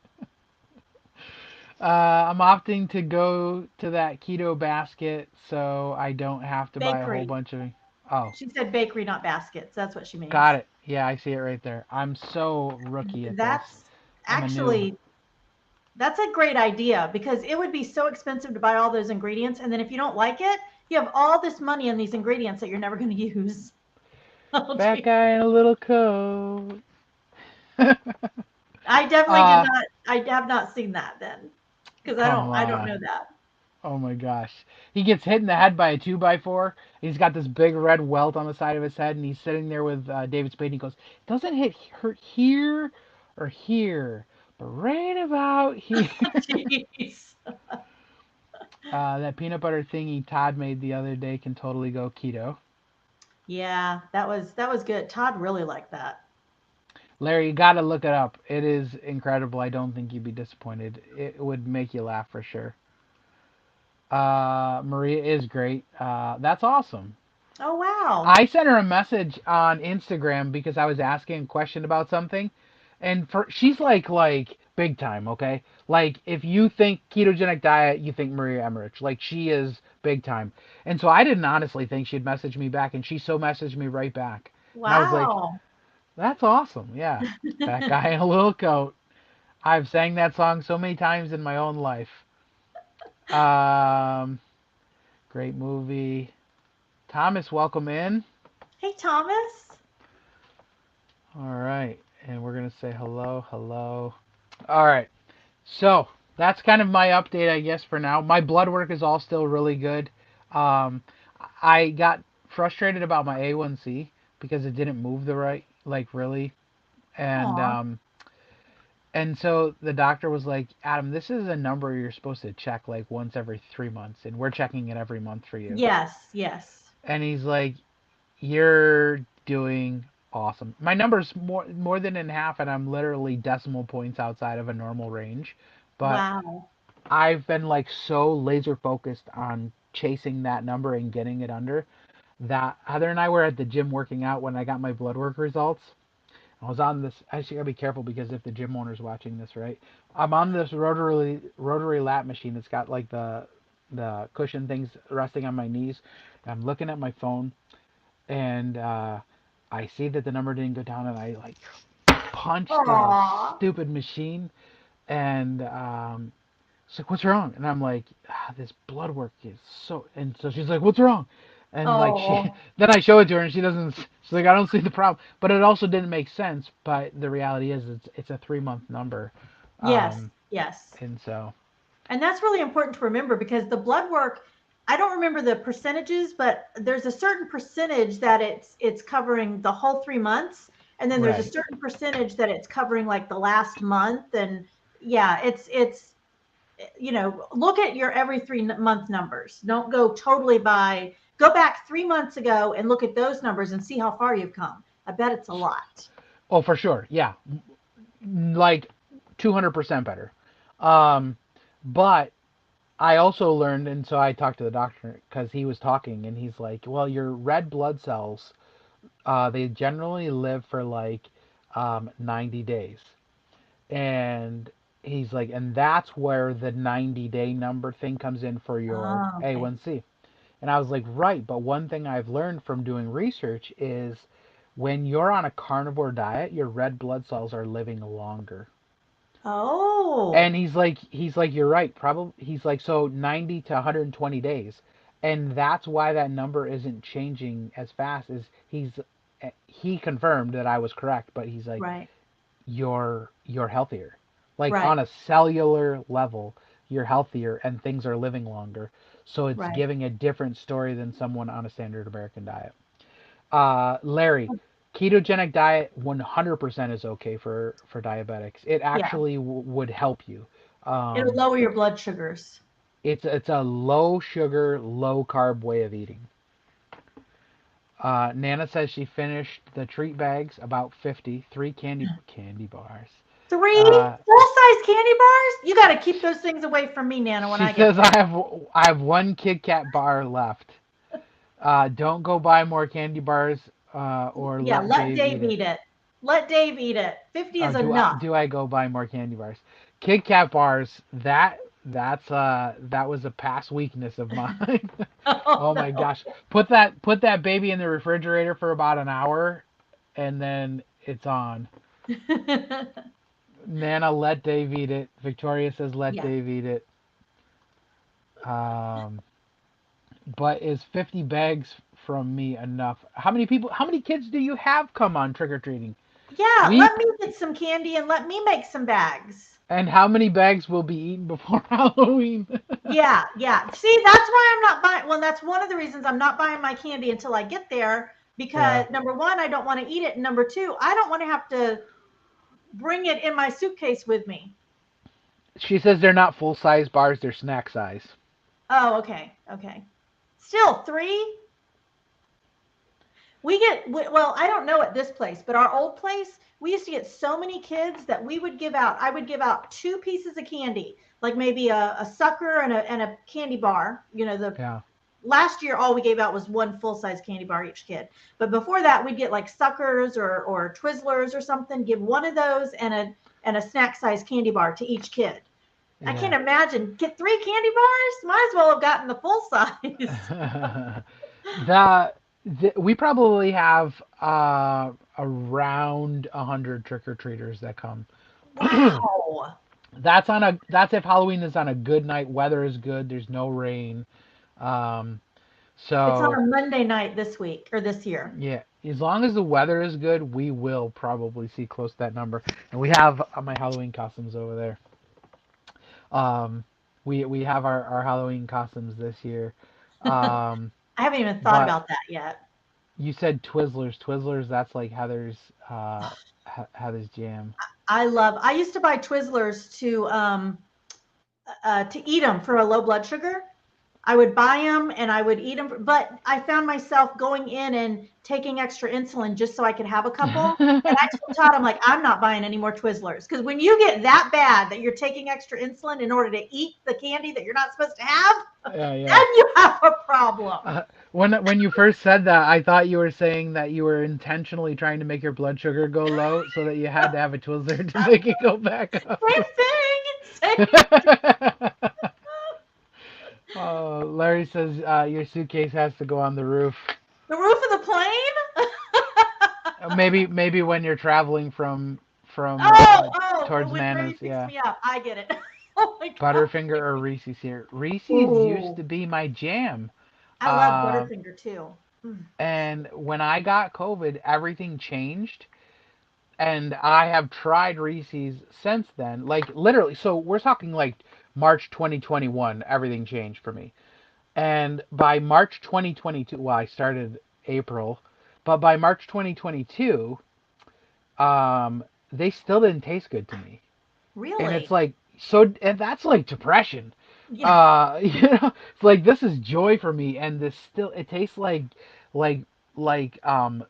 Speaker 3: I'm opting to go to that keto basket so I don't have to buy a whole
Speaker 2: Bakery.
Speaker 3: bunch of. Oh,
Speaker 2: She said bakery, not baskets. That's what she
Speaker 3: got
Speaker 2: means.
Speaker 3: it. Yeah, I see it right there. I'm so rookie at this.
Speaker 2: That's
Speaker 3: I'm a noob.
Speaker 2: actually that's a great idea because it would be so expensive to buy all those ingredients, and then if you don't like it, you have all this money in these ingredients that you're never going to use. Oh,
Speaker 3: Fat
Speaker 2: gee.
Speaker 3: guy in a little coat.
Speaker 2: I definitely did
Speaker 3: uh,
Speaker 2: not. I have not seen that then because I
Speaker 3: come
Speaker 2: don't. I don't
Speaker 3: on.
Speaker 2: know that.
Speaker 3: Oh my gosh. He gets hit in the head by a 2x4. He's got this big red welt on the side of his head, and he's sitting there with David Spade. And he goes, doesn't it hurt here or here, but right about here.
Speaker 2: Jeez.
Speaker 3: That peanut butter thingy Todd made the other day can totally go keto.
Speaker 2: Yeah, that was good. Todd really liked that.
Speaker 3: Larry, you gotta look it up. It is incredible. I don't think you'd be disappointed. It would make you laugh for sure. Maria is great. That's awesome.
Speaker 2: Oh wow.
Speaker 3: I sent her a message on Instagram because I was asking a question about something, and she's like big time, okay? Like if you think ketogenic diet, you think Maria Emmerich. Like she is big time. And so I didn't honestly think she'd message me back, and she so messaged me right back. And I was like,
Speaker 2: Wow.
Speaker 3: that's awesome. Yeah. Fat guy in a little coat. I've sang that song so many times in my own life. Um, Great movie. Thomas, welcome in.
Speaker 2: Hey Thomas.
Speaker 3: All right, and we're gonna say hello, hello. All right. So that's kind of my update, I guess, for now. My blood work is all still really good. Um, I got frustrated about my A1C because it didn't move the right, like really, and
Speaker 2: Aw.
Speaker 3: so the doctor was like, Adam, this is a number you're supposed to check like once every 3 months, and we're checking it every month for you.
Speaker 2: Yes, yes.
Speaker 3: And he's like, you're doing awesome. My number's more than in half, and I'm literally decimal points outside of a normal range. But
Speaker 2: Wow.
Speaker 3: I've been like so laser focused on chasing that number and getting it under that Heather and I were at the gym working out when I got my blood work results. I was on this. I should gotta be careful because if the gym owner's watching this, right? I'm on this rotary lap machine. It's got like the cushion things resting on my knees. I'm looking at my phone, and I see that the number didn't go down, and I like punched the
Speaker 2: Aw.
Speaker 3: stupid machine, and she's like, "What's wrong?" And I'm like, "This blood work is so." And so she's like, "What's wrong?" And like she,
Speaker 2: Oh.
Speaker 3: then I show it to her, and she doesn't. She's like, "I don't see the problem." But it also didn't make sense. But the reality is, it's a 3 month number,
Speaker 2: Yes,
Speaker 3: um,
Speaker 2: yes.
Speaker 3: and so
Speaker 2: And that's really important to remember because the blood work, I don't remember the percentages, but there's a certain percentage that it's covering the whole 3 months. And then there's a
Speaker 3: right.
Speaker 2: certain percentage that it's covering like the last month. And yeah, look at your every 3 month numbers. Don't go totally go back 3 months ago and look at those numbers and see how far you've come. I bet it's a lot.
Speaker 3: Oh, for sure. Yeah, like 200% better. Um, but I also learned, and so I talked to the doctor because he was talking, and he's like, "Well, your red blood cells, they generally live for like 90 days," and he's like, and that's where the 90-day number thing comes in for your
Speaker 2: Oh, okay.
Speaker 3: A1C. And I was like, right, but one thing I've learned from doing research is when you're on a carnivore diet, your red blood cells are living longer.
Speaker 2: Oh,
Speaker 3: And he's like, you're right. Probably he's like, so 90 to 120 days, and that's why that number isn't changing as fast as he confirmed that I was correct, but he's like,
Speaker 2: right,
Speaker 3: you're healthier, like
Speaker 2: right,
Speaker 3: on a cellular level, you're healthier and things are living longer. So it's
Speaker 2: right.
Speaker 3: giving a different story than someone on a standard American diet. Larry, ketogenic diet 100% is okay for diabetics. It
Speaker 2: Yeah.
Speaker 3: actually would help you.
Speaker 2: It'll
Speaker 3: Um,
Speaker 2: lower your blood sugars.
Speaker 3: it's a low sugar, low carb way of eating. Nana says she finished the treat bags, about 50, three candy bars.
Speaker 2: Three
Speaker 3: Uh,
Speaker 2: full-size candy bars? You got to keep those things away from me, Nana, when
Speaker 3: she
Speaker 2: I get
Speaker 3: says
Speaker 2: there.
Speaker 3: I have one Kit Kat bar left. Don't go buy more candy bars, or
Speaker 2: Yeah,
Speaker 3: let
Speaker 2: let
Speaker 3: Dave eat
Speaker 2: Dave
Speaker 3: it.
Speaker 2: eat it. Let Dave eat it. 50
Speaker 3: Or
Speaker 2: is enough.
Speaker 3: do I go buy more candy bars? Kit Kat bars. That was a past weakness of mine.
Speaker 2: Oh,
Speaker 3: Oh my
Speaker 2: no.
Speaker 3: gosh. Put that baby in the refrigerator for about an hour, and then it's on. Nana, let Dave eat it. Victoria says let
Speaker 2: Yeah.
Speaker 3: Dave eat it. Um, but is 50 bags from me enough? How many kids do you have come on trick or treating?
Speaker 2: Yeah,
Speaker 3: We
Speaker 2: let me get some candy and let me make some bags.
Speaker 3: And how many bags will be eaten before Halloween?
Speaker 2: Yeah, yeah. See, that's why I'm not buying. Well, that's one of the reasons I'm not buying my candy until I get there
Speaker 3: Yeah.
Speaker 2: because number one, I don't want to eat it. And number two, I don't want to have to bring it in my suitcase with me.
Speaker 3: She says they're not full size bars, they're snack size.
Speaker 2: Oh, okay. Okay. Still three. Well, I don't know at this place, but our old place, we used to get so many kids that I would give out two pieces of candy, like maybe a sucker and a candy bar. The
Speaker 3: Yeah.
Speaker 2: last year, all we gave out was one full size candy bar each kid. But before that, we'd get like suckers or Twizzlers or something, give one of those and a snack size candy bar to each kid. I can't
Speaker 3: Yeah.
Speaker 2: imagine get three candy bars. Might as well have gotten the full size.
Speaker 3: We probably have around 100 trick or treaters that come.
Speaker 2: Wow.
Speaker 3: That's if Halloween is on a good night, weather is good, there's no rain. Um,
Speaker 2: It's on
Speaker 3: So
Speaker 2: a Monday night this week or this year.
Speaker 3: yeah, as long as the weather is good, we will probably see close to that number. And we have my Halloween costumes over there. Um, we have our Halloween costumes this year. Um,
Speaker 2: I haven't even thought
Speaker 3: but
Speaker 2: about that yet.
Speaker 3: you said Twizzlers. Twizzlers, that's like Heather's Heather's jam.
Speaker 2: I used to buy Twizzlers to eat them for a low blood sugar. I would buy them and I would eat them, but I found myself going in and taking extra insulin just so I could have a couple. And I told Todd, I'm like, I'm not buying any more Twizzlers because when you get that bad that you're taking extra insulin in order to eat the candy that you're not supposed to have,
Speaker 3: Yeah,
Speaker 2: then
Speaker 3: yeah.
Speaker 2: you have a problem.
Speaker 3: When you first said that, I thought you were saying that you were intentionally trying to make your blood sugar go low, so that you had to have a Twizzler to make it go back up.
Speaker 2: Same thing.
Speaker 3: Oh, Larry says your suitcase has to go on the roof.
Speaker 2: The roof of the plane?
Speaker 3: Maybe when you're traveling from towards
Speaker 2: When Larry
Speaker 3: Nana's,
Speaker 2: picks
Speaker 3: yeah.
Speaker 2: me up, I get it. Oh my god.
Speaker 3: Butterfinger or Reese's here. Reese's used
Speaker 2: Ooh,
Speaker 3: to be my jam.
Speaker 2: I love
Speaker 3: Um,
Speaker 2: Butterfinger too. Mm.
Speaker 3: and when I got COVID, everything changed. And I have tried Reese's since then. Like literally, so we're talking like March 2021, everything changed for me. And by March 2022, well, I started April, but by March 2022, they still didn't taste good to me. And it's
Speaker 2: Really?
Speaker 3: like so, and that's like depression.
Speaker 2: Yeah.
Speaker 3: It's like this is joy for me, and this still it tastes like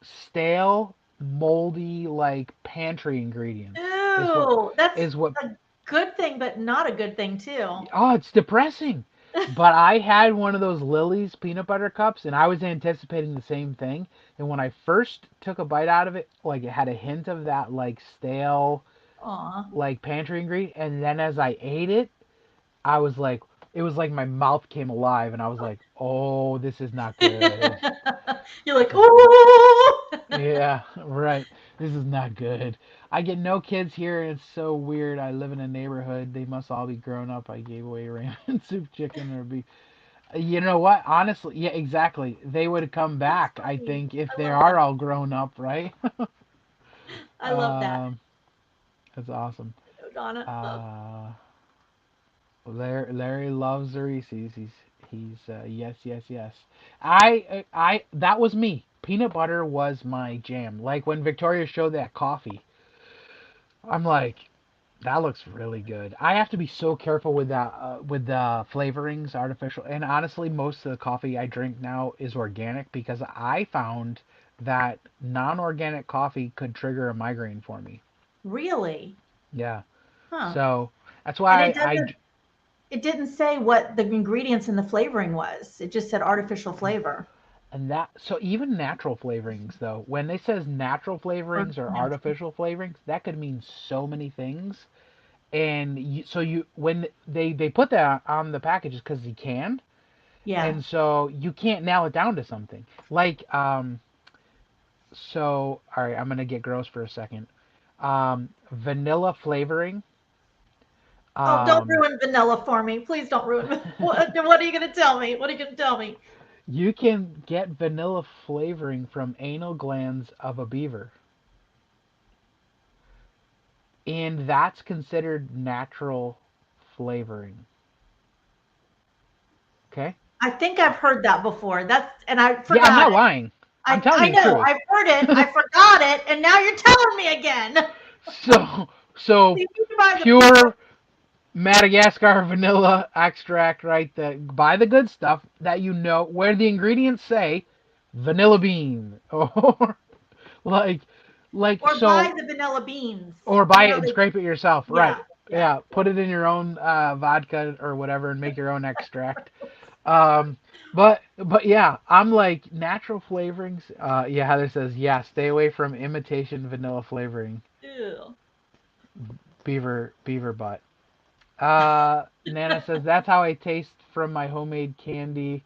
Speaker 3: stale, moldy, like pantry ingredients
Speaker 2: Ew, that's
Speaker 3: is what.
Speaker 2: a good thing, but not a good thing too.
Speaker 3: Oh, it's depressing. But I had one of those Lily's peanut butter cups, and I was anticipating the same thing. And when I first took a bite out of it, like it had a hint of that like stale,
Speaker 2: Aw.
Speaker 3: like pantry ingredient. And then as I ate it, I was like, it was like my mouth came alive, and I was like, oh, this is not good.
Speaker 2: You're like,
Speaker 3: This is not.
Speaker 2: ooh.
Speaker 3: Yeah, right. This is not good. I get no kids here, and it's so weird. I live in a neighborhood. They must all be grown up. I gave away ramen soup, chicken, or beef. You know what? Honestly, yeah, exactly. They would come
Speaker 2: That's
Speaker 3: back, I
Speaker 2: funny.
Speaker 3: think, if
Speaker 2: I
Speaker 3: they
Speaker 2: love that.
Speaker 3: are all grown up, right?
Speaker 2: I love that.
Speaker 3: um, that's awesome.
Speaker 2: Donna.
Speaker 3: Uh, Larry loves the Reese's. He's yes, yes, yes. That was me. Peanut butter was my jam. Like when Victoria showed that coffee, I'm like, that looks really good. I have to be so careful with that with the flavorings, artificial. And honestly, most of the coffee I drink now is organic because I found that non-organic coffee could trigger a migraine for me.
Speaker 2: Really?
Speaker 3: Yeah.
Speaker 2: Huh.
Speaker 3: So that's
Speaker 2: And
Speaker 3: why I
Speaker 2: it didn't say what the ingredients in the flavoring was. It just said artificial flavor
Speaker 3: and that so even natural flavorings though, when it says natural
Speaker 2: or
Speaker 3: flavorings or
Speaker 2: natural.
Speaker 3: artificial flavorings, that could mean so many things. And so you when they put that on the packages because you can,
Speaker 2: Yeah.
Speaker 3: and so you can't nail it down to something like so all right, I'm gonna get gross for a second. Vanilla flavoring.
Speaker 2: Oh, don't
Speaker 3: Um,
Speaker 2: ruin vanilla for me. Please don't ruin. What are you going to tell me? What are you going to tell me?
Speaker 3: you can get vanilla flavoring from anal glands of a beaver, and that's considered natural flavoring. Okay.
Speaker 2: I think I've heard that before. And I
Speaker 3: Yeah, I'm
Speaker 2: forgot
Speaker 3: not
Speaker 2: it.
Speaker 3: lying. I'm telling
Speaker 2: I
Speaker 3: you the
Speaker 2: know
Speaker 3: truth.
Speaker 2: I've heard it. I forgot it, and now you're telling me again.
Speaker 3: so so
Speaker 2: You need to buy the people.
Speaker 3: pure Madagascar vanilla extract, right? Buy the good stuff that you know where the ingredients say vanilla bean or like
Speaker 2: Or buy
Speaker 3: so
Speaker 2: the vanilla beans.
Speaker 3: or
Speaker 2: You
Speaker 3: buy it
Speaker 2: know
Speaker 3: and
Speaker 2: they.
Speaker 3: scrape it yourself,
Speaker 2: Yeah,
Speaker 3: right?
Speaker 2: yeah,
Speaker 3: Yeah,
Speaker 2: yeah.
Speaker 3: put it in your own vodka or whatever and make your own extract. Um, but yeah, I'm like natural flavorings. Yeah, Heather says yeah, stay away from imitation vanilla flavoring.
Speaker 2: Ew.
Speaker 3: Beaver butt. Nana says that's how I taste from my homemade candy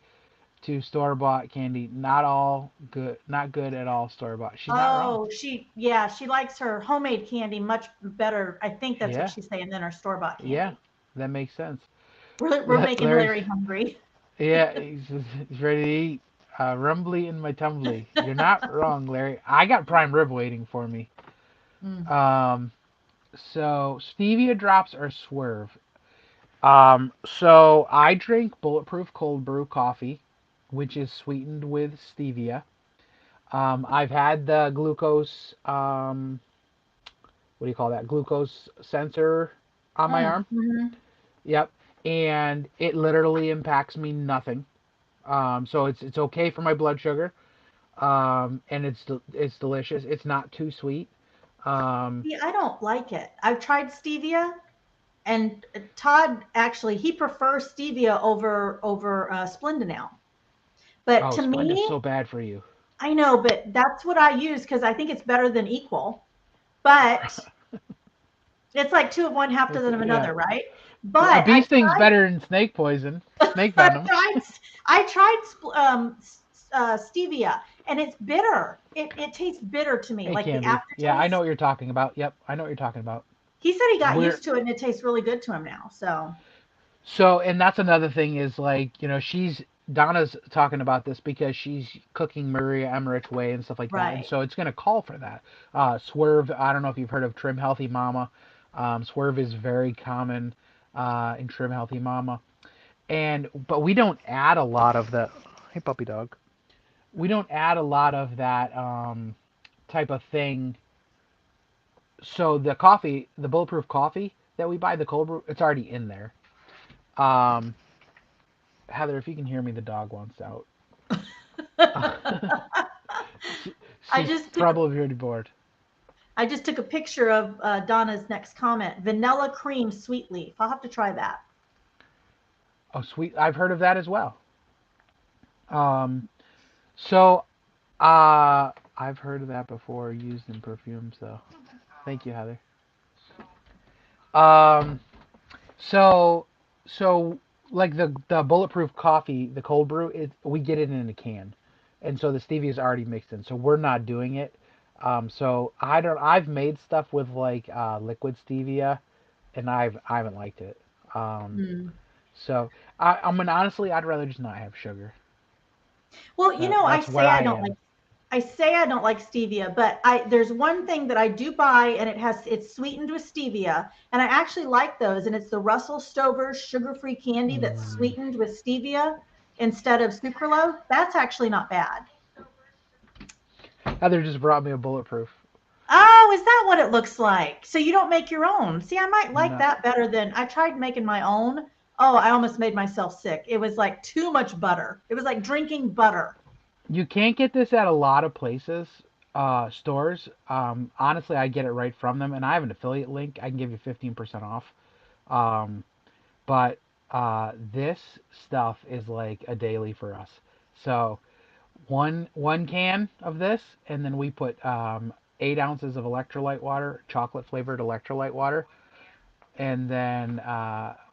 Speaker 3: to store bought candy. Not all good, not good at all store bought. She's not wrong.
Speaker 2: Oh, she likes her homemade candy much better. I think that's what
Speaker 3: Yeah,
Speaker 2: she's saying than her store bought
Speaker 3: yeah,
Speaker 2: candy.
Speaker 3: that makes sense.
Speaker 2: We're making
Speaker 3: Larry's,
Speaker 2: Larry hungry.
Speaker 3: yeah, he's ready to eat. Rumbly in my tumbly. You're not wrong, Larry. I got prime rib waiting for me.
Speaker 2: Mm.
Speaker 3: Um, so stevia drops or swerve. So I drink bulletproof cold brew coffee, which is sweetened with stevia. I've had the glucose, what do you call that? Glucose sensor on my
Speaker 2: Mm.
Speaker 3: arm.
Speaker 2: Mhm.
Speaker 3: Yep. And it literally impacts me nothing. So it's okay for my blood sugar. And it's delicious. It's not too sweet. Um,
Speaker 2: See, I don't like it. I've tried stevia, and Todd actually he prefers stevia over Splenda now. But
Speaker 3: oh,
Speaker 2: to
Speaker 3: Splenda's
Speaker 2: me,
Speaker 3: so bad for you.
Speaker 2: I know, but that's what I use because I think it's better than equal. But it's like two of one, half dozen of
Speaker 3: Yeah.
Speaker 2: another, right?
Speaker 3: A
Speaker 2: But
Speaker 3: bee sting's better than snake poison, snake
Speaker 2: I
Speaker 3: venom.
Speaker 2: tried I tried stevia, and it's bitter. It tastes bitter to me,
Speaker 3: It
Speaker 2: like the
Speaker 3: can be. Yeah, I know
Speaker 2: aftertaste.
Speaker 3: what you're talking about. Yep, I know what you're talking about.
Speaker 2: He said he got
Speaker 3: We're
Speaker 2: used to it, and it tastes really good to him now. So
Speaker 3: so, and that's another thing is like, she's Donna's talking about this because she's cooking Maria Emmerich way and stuff like that, and
Speaker 2: right.
Speaker 3: so it's going to call for that. Swerve, I don't know if you've heard of Trim Healthy Mama. Swerve is very common in Trim Healthy Mama, and but we don't add a lot of the. Hey, puppy dog. We don't add a lot of that type of thing. So the coffee, the bulletproof coffee that we buy, the cold brew, it's already in there. Um, Heather, if you can hear me, the dog wants out. she,
Speaker 2: I
Speaker 3: she's
Speaker 2: just took
Speaker 3: probably pretty bored.
Speaker 2: I just took a picture of Donna's next comment. Vanilla cream sweet leaf. I'll have to try that.
Speaker 3: Oh, sweet. I've heard of that as well. Um, so, I've heard of that before used in perfumes, though. Thank you, Heather. Um, so, so like the bulletproof coffee, the cold brew, we get it in a can, and so the stevia is already mixed in. So we're not doing it. So I don't. I've made stuff with like liquid stevia, and I haven't liked it. Um,
Speaker 2: Hmm.
Speaker 3: so I mean honestly, I'd rather just not have sugar.
Speaker 2: Well,
Speaker 3: That's where I am.
Speaker 2: I say I don't like stevia, but I there's one thing that I do buy, and it's sweetened with stevia, and I actually like those, and it's the Russell Stover sugar-free candy that's
Speaker 3: Mm.
Speaker 2: sweetened with stevia instead of sucralose. That's actually not bad.
Speaker 3: Heather just brought me a bulletproof.
Speaker 2: Oh, is that what it looks like? So you don't make your own. See, I might like
Speaker 3: No,
Speaker 2: that better than I tried making my own. Oh, I almost made myself sick. It was like too much butter. It was like drinking butter.
Speaker 3: you can't get this at a lot of places, stores. Honestly, I get it right from them, and I have an affiliate link. I can give you 15% off. Um, but this stuff is like a daily for us. So one can of this, and then we put 8 ounces of electrolyte water, chocolate flavored electrolyte water, and then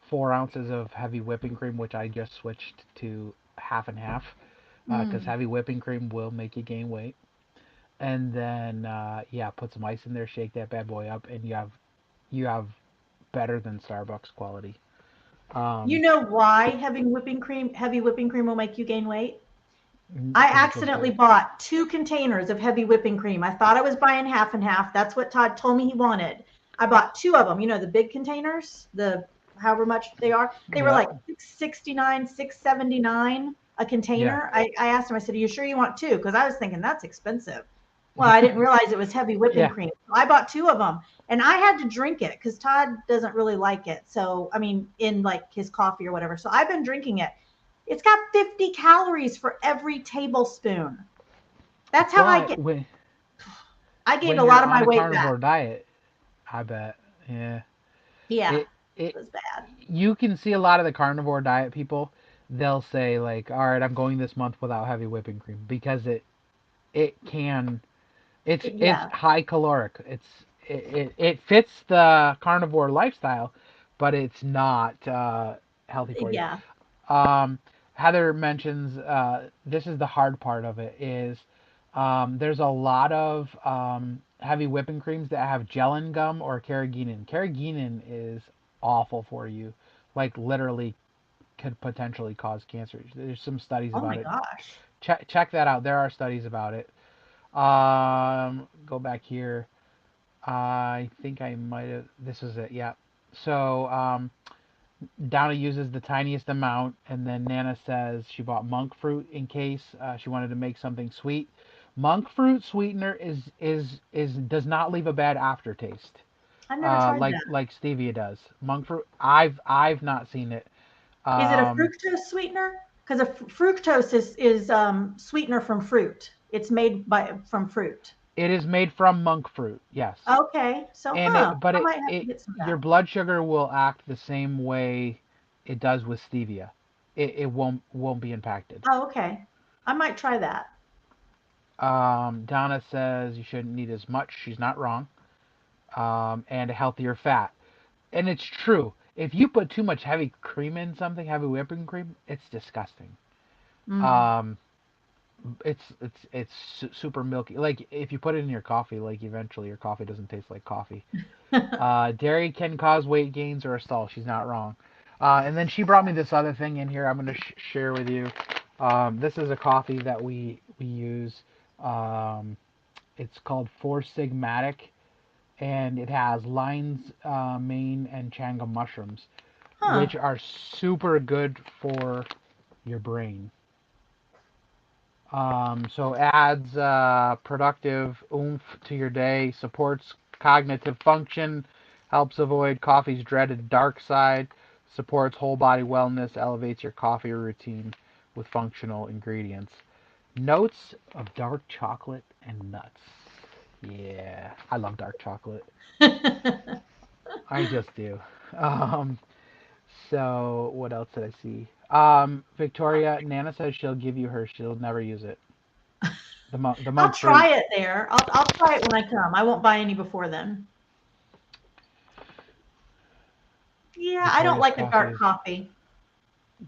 Speaker 3: 4 ounces of heavy whipping cream, which I just switched to half and half because
Speaker 2: Mm.
Speaker 3: heavy whipping cream will make you gain weight. And then yeah, put some ice in there, shake that bad boy up, and you have better than Starbucks quality.
Speaker 2: You
Speaker 3: Um,
Speaker 2: know why heavy whipping cream will make you gain weight? I
Speaker 3: because it feels
Speaker 2: accidentally
Speaker 3: good.
Speaker 2: bought 2 containers of heavy whipping cream. I thought I was buying half and half. That's what Todd told me he wanted. I bought two of them, the big containers, the however much they are. They were
Speaker 3: Yeah,
Speaker 2: like 669, 679 a
Speaker 3: yeah.
Speaker 2: container. I asked him, I said, "Are you sure you want two?" Because I was thinking that's expensive. Well, I didn't realize it was heavy whipping
Speaker 3: Yeah.
Speaker 2: cream. So I bought two of them, and I had to drink it because Todd doesn't really like it. So, I mean, in like his coffee or whatever. So I've been drinking it. It's got 50 calories for every tablespoon. That's how I
Speaker 3: But
Speaker 2: get.
Speaker 3: when
Speaker 2: I gained
Speaker 3: when
Speaker 2: a
Speaker 3: you're
Speaker 2: lot of my
Speaker 3: on a
Speaker 2: weight back.
Speaker 3: carnivore diet, I bet. Yeah.
Speaker 2: Yeah,
Speaker 3: It it
Speaker 2: it was bad.
Speaker 3: you can see a lot of the carnivore diet people, they'll say like, "All right, I'm going this month without heavy whipping cream because it can it's
Speaker 2: Yeah,
Speaker 3: high caloric. It fits the carnivore lifestyle, but it's not healthy for you."
Speaker 2: yeah.
Speaker 3: Um, Heather mentions this is the hard part of it is there's a lot of heavy whipping creams that have gelin gum or carrageenan. Carrageenan is awful for you, like literally could potentially cause cancer. There's some studies
Speaker 2: Oh
Speaker 3: about
Speaker 2: my
Speaker 3: it.
Speaker 2: gosh.
Speaker 3: check that out. There are studies about it. Go back here. I think I might have. This is it. Yeah. So Donna uses the tiniest amount, and then Nana says she bought monk fruit in case she wanted to make something sweet. Monk fruit sweetener is does not leave a bad aftertaste,
Speaker 2: I've never tried that.
Speaker 3: like stevia does. Monk fruit, I've not seen it.
Speaker 2: Is it a
Speaker 3: Um,
Speaker 2: fructose sweetener? Because fructose is sweetener from fruit. It's made from fruit.
Speaker 3: it is made from monk fruit, yes,
Speaker 2: Okay, so
Speaker 3: and it but
Speaker 2: I might have to
Speaker 3: it
Speaker 2: get some of
Speaker 3: your
Speaker 2: that.
Speaker 3: blood sugar will act the same way it does with stevia. It won't be impacted.
Speaker 2: Oh, okay. I might try that.
Speaker 3: Donna says you shouldn't eat as much. She's not wrong. And a healthier fat. And it's true. If you put too much heavy cream in something, heavy whipping cream, it's disgusting.
Speaker 2: Mm.
Speaker 3: Um, it's super milky. Like if you put it in your coffee, like eventually your coffee doesn't taste like coffee. Dairy can cause weight gains or a stall. She's not wrong. And then she brought me this other thing in here. I'm going to share with you. This is a coffee that we use. Um, it's called Four Sigmatic, and it has lion's mane and changa mushrooms,
Speaker 2: Huh.
Speaker 3: which are super good for your brain. So it adds productive oomph to your day, supports cognitive function, helps avoid coffee's dreaded dark side, supports whole body wellness, elevates your coffee routine with functional ingredients. Notes of dark chocolate and nuts. Yeah, I love dark chocolate. I just do. Um, so what else did I see? Victoria, Nana says she'll give you her. She'll never use it. The
Speaker 2: I'll
Speaker 3: monk fruit.
Speaker 2: try it there. I'll try it when I come. I won't buy any before then. Yeah, I don't
Speaker 3: Victoria's
Speaker 2: like a
Speaker 3: coffee
Speaker 2: dark
Speaker 3: is
Speaker 2: coffee.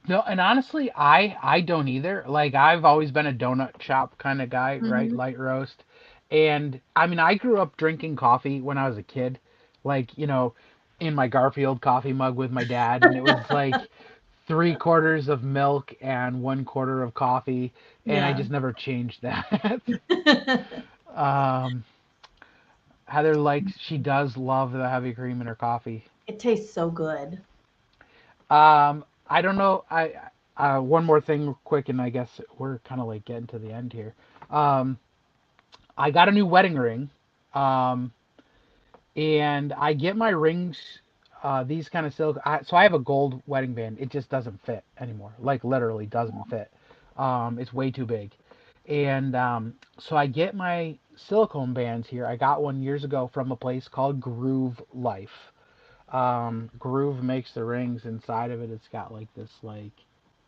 Speaker 3: no, and honestly, I don't either. Like I've always been a donut shop kind of guy, right?
Speaker 2: Hmm.
Speaker 3: Light roast. And I mean, I grew up drinking coffee when I was a kid, like, in my Garfield coffee mug with my dad, and it was like 3/4 of milk and 1/4 of coffee, and I
Speaker 2: Yeah.
Speaker 3: just never changed that. um, Heather likes, she does love the heavy cream in her coffee.
Speaker 2: It tastes so good.
Speaker 3: I don't know. One more thing, quick, and I guess we're kind of like getting to the end here. Um, I got a new wedding ring, um, and I get my rings. These kind of silk. So I have a gold wedding band. It just doesn't fit anymore. Like literally doesn't fit. It's way too big, and so I get my silicone bands here. I got one years ago from a place called Groove Life. Groove makes the rings. Inside of it, it's got like this, like,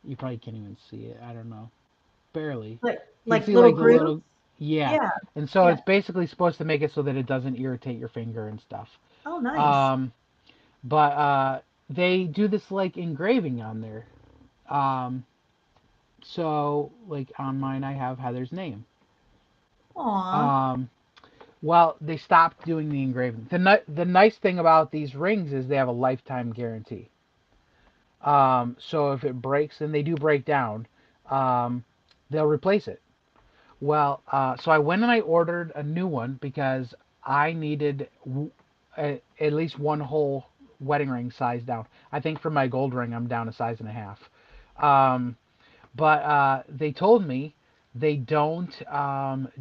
Speaker 3: you probably can't even see it. I don't know, barely.
Speaker 2: Like
Speaker 3: You can
Speaker 2: like
Speaker 3: see
Speaker 2: little
Speaker 3: like the
Speaker 2: grooves.
Speaker 3: little, yeah.
Speaker 2: Yeah.
Speaker 3: And so
Speaker 2: Yeah.
Speaker 3: it's basically supposed to make it so that it doesn't irritate your finger and stuff.
Speaker 2: Oh, nice.
Speaker 3: Um, but they do this like engraving on there. Um, so like on mine, I have Heather's name.
Speaker 2: Aw.
Speaker 3: Um, well, they stopped doing the engraving. The nice thing about these rings is they have a lifetime guarantee. So if it breaks, and they do break down, um, they'll replace it. Well, so I went and I ordered a new one because I needed at least one whole wedding ring size down. I think for my gold ring, I'm down a size and a half. Um, but they told me they don't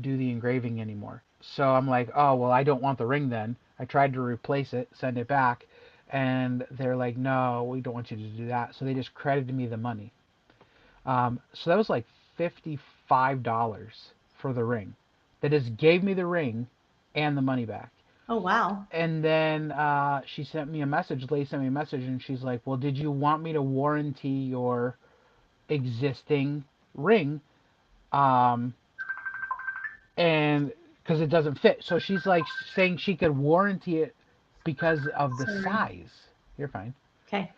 Speaker 3: do the engraving anymore. So I'm like, oh, well, I don't want the ring then. I tried to replace it, send it back, and they're like, no, we don't want you to do that. So they just credited me the money. So that was like $55 for the ring. They just gave me the ring and the money back.
Speaker 2: Oh, wow.
Speaker 3: And then she sent me a message. Lady sent me a message, and she's like, well, did you want me to warranty your existing ring? Um, and because it doesn't fit. So she's like saying she could warranty it because of the
Speaker 2: Sorry.
Speaker 3: size. You're fine.
Speaker 2: Okay.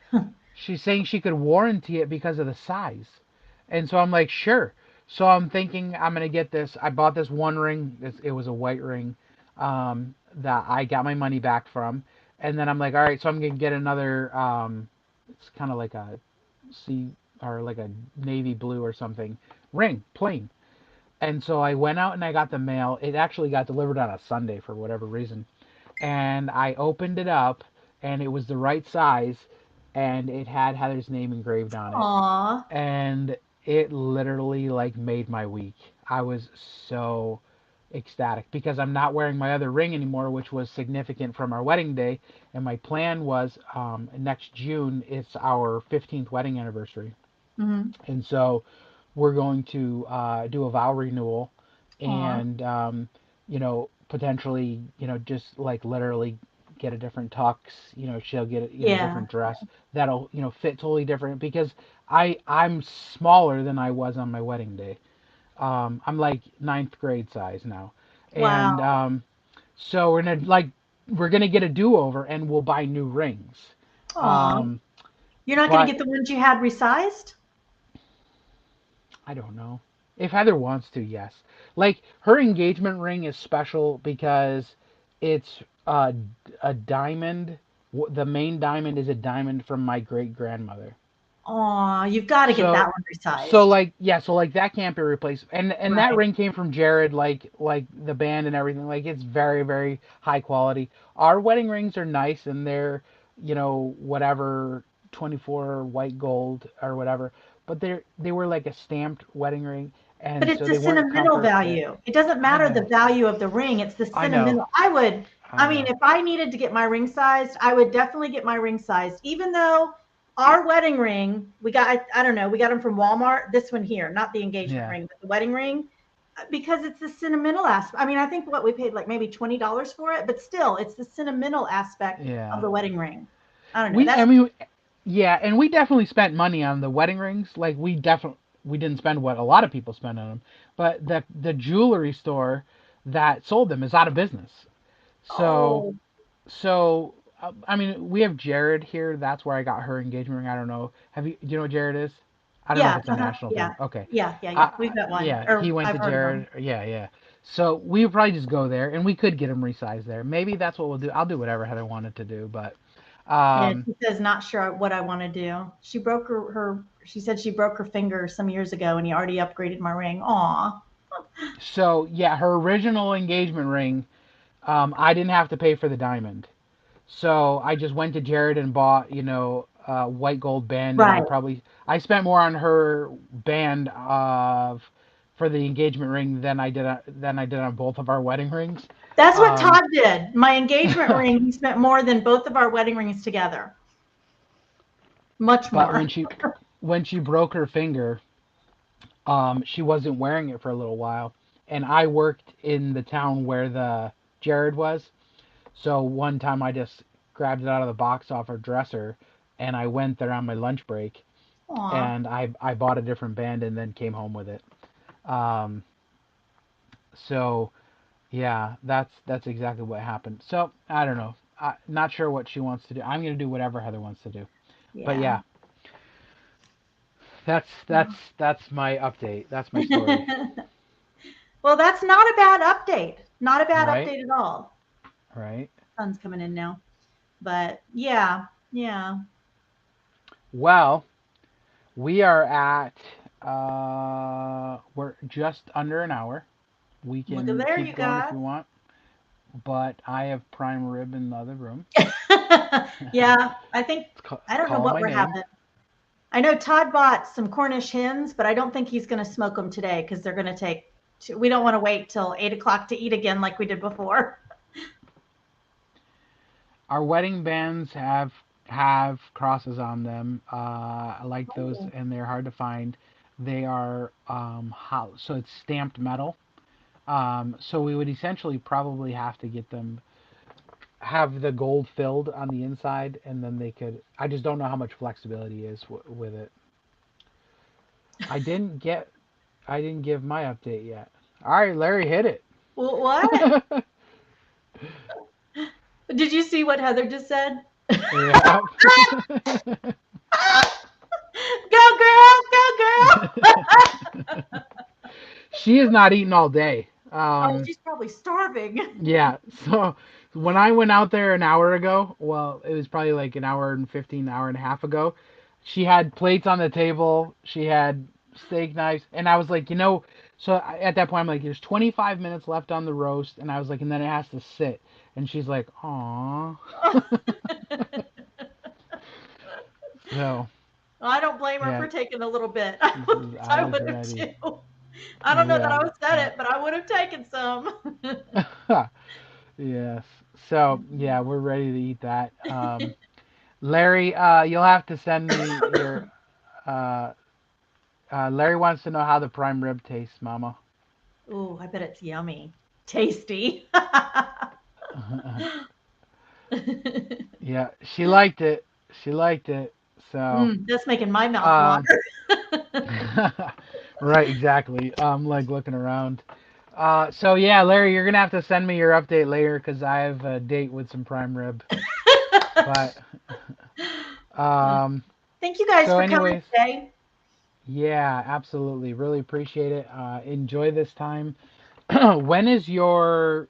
Speaker 3: She's saying she could warranty it because of the size. And so I'm like, sure. So I'm thinking I'm gonna get this. I bought this one ring. It was a white ring that I got my money back from. And then I'm like, all right. So I'm gonna get another. It's kind of like a sea, or like a navy blue or something ring, plain. And so I went out and I got the mail. It actually got delivered on a Sunday for whatever reason. And I opened it up and it was the right size and it had Heather's name engraved on it.
Speaker 2: Aw.
Speaker 3: And it literally like made my week. I was so ecstatic because I'm not wearing my other ring anymore, which was significant from our wedding day. And my plan was next June, it's our 15th wedding anniversary.
Speaker 2: Hmm.
Speaker 3: And so we're going to do a vow renewal
Speaker 2: Aw.
Speaker 3: and, potentially, just like literally get a different tux. She'll get a
Speaker 2: Yeah.
Speaker 3: different dress that'll, fit totally different because I'm smaller than I was on my wedding day. I'm like ninth grade size now. And
Speaker 2: Wow.
Speaker 3: so we're gonna get a do over and we'll buy new rings.
Speaker 2: Aw.
Speaker 3: Um,
Speaker 2: You're not going to
Speaker 3: but
Speaker 2: get the ones you had resized?
Speaker 3: I don't know. If Heather wants to, yes. Like her engagement ring is special because it's a diamond. The main diamond is a diamond from my great grandmother.
Speaker 2: Aw, you've got to get that
Speaker 3: So,
Speaker 2: one
Speaker 3: so
Speaker 2: resized.
Speaker 3: like yeah, so like that can't be replaced. And that
Speaker 2: Right.
Speaker 3: ring came from Jared, like the band and everything. Like it's very very high quality. Our wedding rings are nice and they're whatever 24 white gold or whatever, but they were like a stamped wedding ring,
Speaker 2: But
Speaker 3: and
Speaker 2: it's
Speaker 3: so
Speaker 2: the
Speaker 3: they weren't
Speaker 2: sentimental
Speaker 3: comfort fit.
Speaker 2: value. It doesn't
Speaker 3: I
Speaker 2: matter the
Speaker 3: know,
Speaker 2: value of the ring. It's the
Speaker 3: I know,
Speaker 2: sentimental. I
Speaker 3: I
Speaker 2: mean,
Speaker 3: know.
Speaker 2: if I needed to get my ring sized, I would definitely get my ring sized, even though our wedding ring, I don't know, we got them from Walmart. This one here, not the engagement
Speaker 3: Yeah,
Speaker 2: ring, but the wedding ring, because it's the sentimental aspect. I mean, I think what we paid like maybe $20 for it, but still, it's the sentimental aspect of
Speaker 3: yeah.
Speaker 2: the wedding ring. I don't know.
Speaker 3: We, I
Speaker 2: That's
Speaker 3: mean, yeah, and we definitely spent money on the wedding rings. Like we didn't spend what a lot of people spend on them, but the jewelry store that sold them is out of business. So
Speaker 2: oh
Speaker 3: so I mean, we have Jared here. That's where I got her engagement ring. I don't know. Do you know what Jared is? I don't know if
Speaker 2: yeah,
Speaker 3: it's a national
Speaker 2: yeah,
Speaker 3: thing. Okay.
Speaker 2: yeah. We've got one,
Speaker 3: Yeah, he
Speaker 2: or
Speaker 3: went
Speaker 2: I've
Speaker 3: to
Speaker 2: heard of them.
Speaker 3: Jared. Yeah, yeah. So we would probably just go there, and we could get him resized there. Maybe that's what we'll do. I'll do whatever Heather wanted to do, but
Speaker 2: Yeah,
Speaker 3: um,
Speaker 2: she says not sure what I want to do. She broke she said she broke her finger some years ago and he already upgraded my ring. Aw.
Speaker 3: so yeah, her original engagement ring, I didn't have to pay for the diamond. So I just went to Jared and bought, a white gold band, and
Speaker 2: Right.
Speaker 3: I spent more on her band of for the engagement ring than I did on both of our wedding rings.
Speaker 2: That's what
Speaker 3: Um,
Speaker 2: Todd did. My engagement ring, he spent more than both of our wedding rings together. Much
Speaker 3: but
Speaker 2: more.
Speaker 3: when she broke her finger, she wasn't wearing it for a little while, and I worked in the town where the Jared was. So one time I just grabbed it out of the box off her dresser, and I went there on my lunch break,
Speaker 2: Aw.
Speaker 3: and I bought a different band and then came home with it. Um, so yeah, that's exactly what happened. So I don't know. Not sure what she wants to do. I'm gonna do whatever Heather wants to do. But
Speaker 2: Yeah.
Speaker 3: yeah, that's my update. That's my story.
Speaker 2: Well, that's not a bad update. Not a bad
Speaker 3: Right,
Speaker 2: update at all.
Speaker 3: right.
Speaker 2: Sun's coming in now. But yeah, yeah.
Speaker 3: Well, we are at we're just under an hour. We
Speaker 2: Look at
Speaker 3: can
Speaker 2: there,
Speaker 3: keep
Speaker 2: you
Speaker 3: going if
Speaker 2: guys.
Speaker 3: you want, but I have prime rib in the other room.
Speaker 2: Yeah, I think I don't know
Speaker 3: Calling
Speaker 2: what
Speaker 3: my
Speaker 2: we're
Speaker 3: name.
Speaker 2: having. I know Todd bought some Cornish hens, but I don't think he's going to smoke them today because they're going to take. We don't want to wait till 8 o'clock to eat again like we did before.
Speaker 3: Our wedding bands have crosses on them. I like those,
Speaker 2: Oh.
Speaker 3: and they're hard to find. They are hollow, so it's stamped metal. So we would essentially probably have to get them have the gold filled on the inside, and then they could. I just don't know how much flexibility is with it. I didn't get. I didn't give my update yet. All right, Larry, hit it.
Speaker 2: What? Did you see what Heather just said?
Speaker 3: Yeah.
Speaker 2: Go girl, go girl.
Speaker 3: She is not eating all day.
Speaker 2: Oh, she's probably starving.
Speaker 3: Yeah. So when I went out there an hour ago, well, it was probably like an hour and 15, hour and a half ago, she had plates on the table. She had steak knives, and I was like, so at that point I'm like, there's 25 minutes left on the roast, and I was like, and then it has to sit, and she's like, "Aw." So
Speaker 2: I don't blame her
Speaker 3: yeah,
Speaker 2: for taking a little bit.
Speaker 3: she says I
Speaker 2: I
Speaker 3: was
Speaker 2: would have
Speaker 3: ready.
Speaker 2: too. I don't know that I
Speaker 3: Yeah,
Speaker 2: would have said it, but I would have taken some.
Speaker 3: yes. So yeah, we're ready to eat that. Larry, you'll have to send me your. Uh, Larry wants to know how the prime rib tastes, Mama.
Speaker 2: Ooh, I bet it's yummy. Tasty.
Speaker 3: Yeah, she liked it. She liked it. So,
Speaker 2: That's making my mouth
Speaker 3: uh,
Speaker 2: water.
Speaker 3: right, exactly. I'm like looking around. So yeah, Larry, you're gonna have to send me your update later because I have a date with some prime rib. But um,
Speaker 2: Thank you guys
Speaker 3: so
Speaker 2: for coming
Speaker 3: anyways,
Speaker 2: today.
Speaker 3: yeah, absolutely, really appreciate it. Enjoy this time. When is your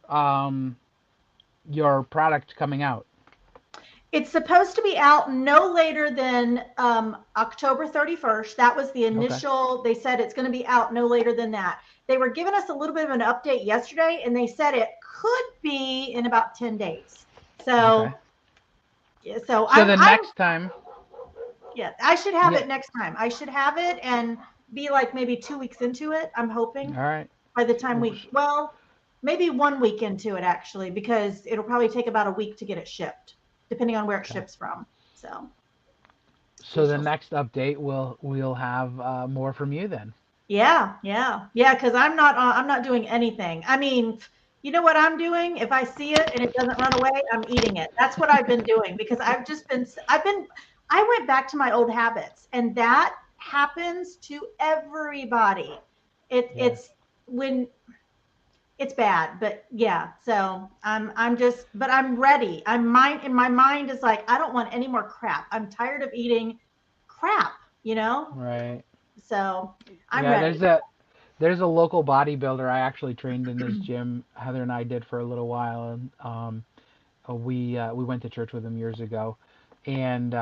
Speaker 3: product coming out?
Speaker 2: It's supposed to be out no later than October 31st. That was the
Speaker 3: Okay.
Speaker 2: initial, they said it's going to be out no later than that. They were giving us a little bit of an update yesterday, and they said it could be in about 10 days.
Speaker 3: Okay.
Speaker 2: So, yeah, so
Speaker 3: So the next time,
Speaker 2: yeah, I should have
Speaker 3: yeah.
Speaker 2: it next time. I should have it and be like maybe 2 weeks into it. I'm hoping
Speaker 3: All right.
Speaker 2: by the time well, maybe 1 week into it actually, because it'll probably take about a week to get it shipped, depending on where it
Speaker 3: Okay.
Speaker 2: ships from. So we
Speaker 3: So the
Speaker 2: shall see.
Speaker 3: next update we'll have more from you then.
Speaker 2: Yeah, yeah, yeah. Because I'm not doing anything. I mean, you know what I'm doing? If I see it and it doesn't run away, I'm eating it. That's what I've been doing because I went back to my old habits, and that happens to everybody.
Speaker 3: Yes.
Speaker 2: It's when it's bad, but yeah. So I'm just, but I'm ready. And my mind is like, I don't want any more crap. I'm tired of eating crap, you know?
Speaker 3: Right.
Speaker 2: So I'm
Speaker 3: Yeah,
Speaker 2: ready.
Speaker 3: there's a local bodybuilder I actually trained in his gym. Heather and I did for a little while, and we went to church with him years ago, and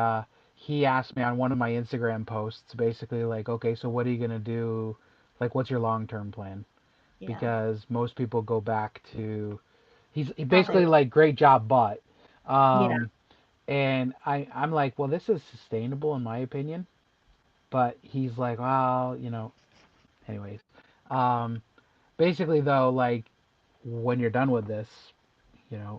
Speaker 3: he asked me on one of my Instagram posts, basically like, okay, so what are you gonna do? Like, what's your long-term plan?
Speaker 2: Yeah.
Speaker 3: Because most people go back to he
Speaker 2: How
Speaker 3: basically
Speaker 2: they,
Speaker 3: like great job, but
Speaker 2: yeah.
Speaker 3: um, and I'm like, well, this is sustainable in my opinion, but he's like, well, anyways, um, basically though, like when you're done with this,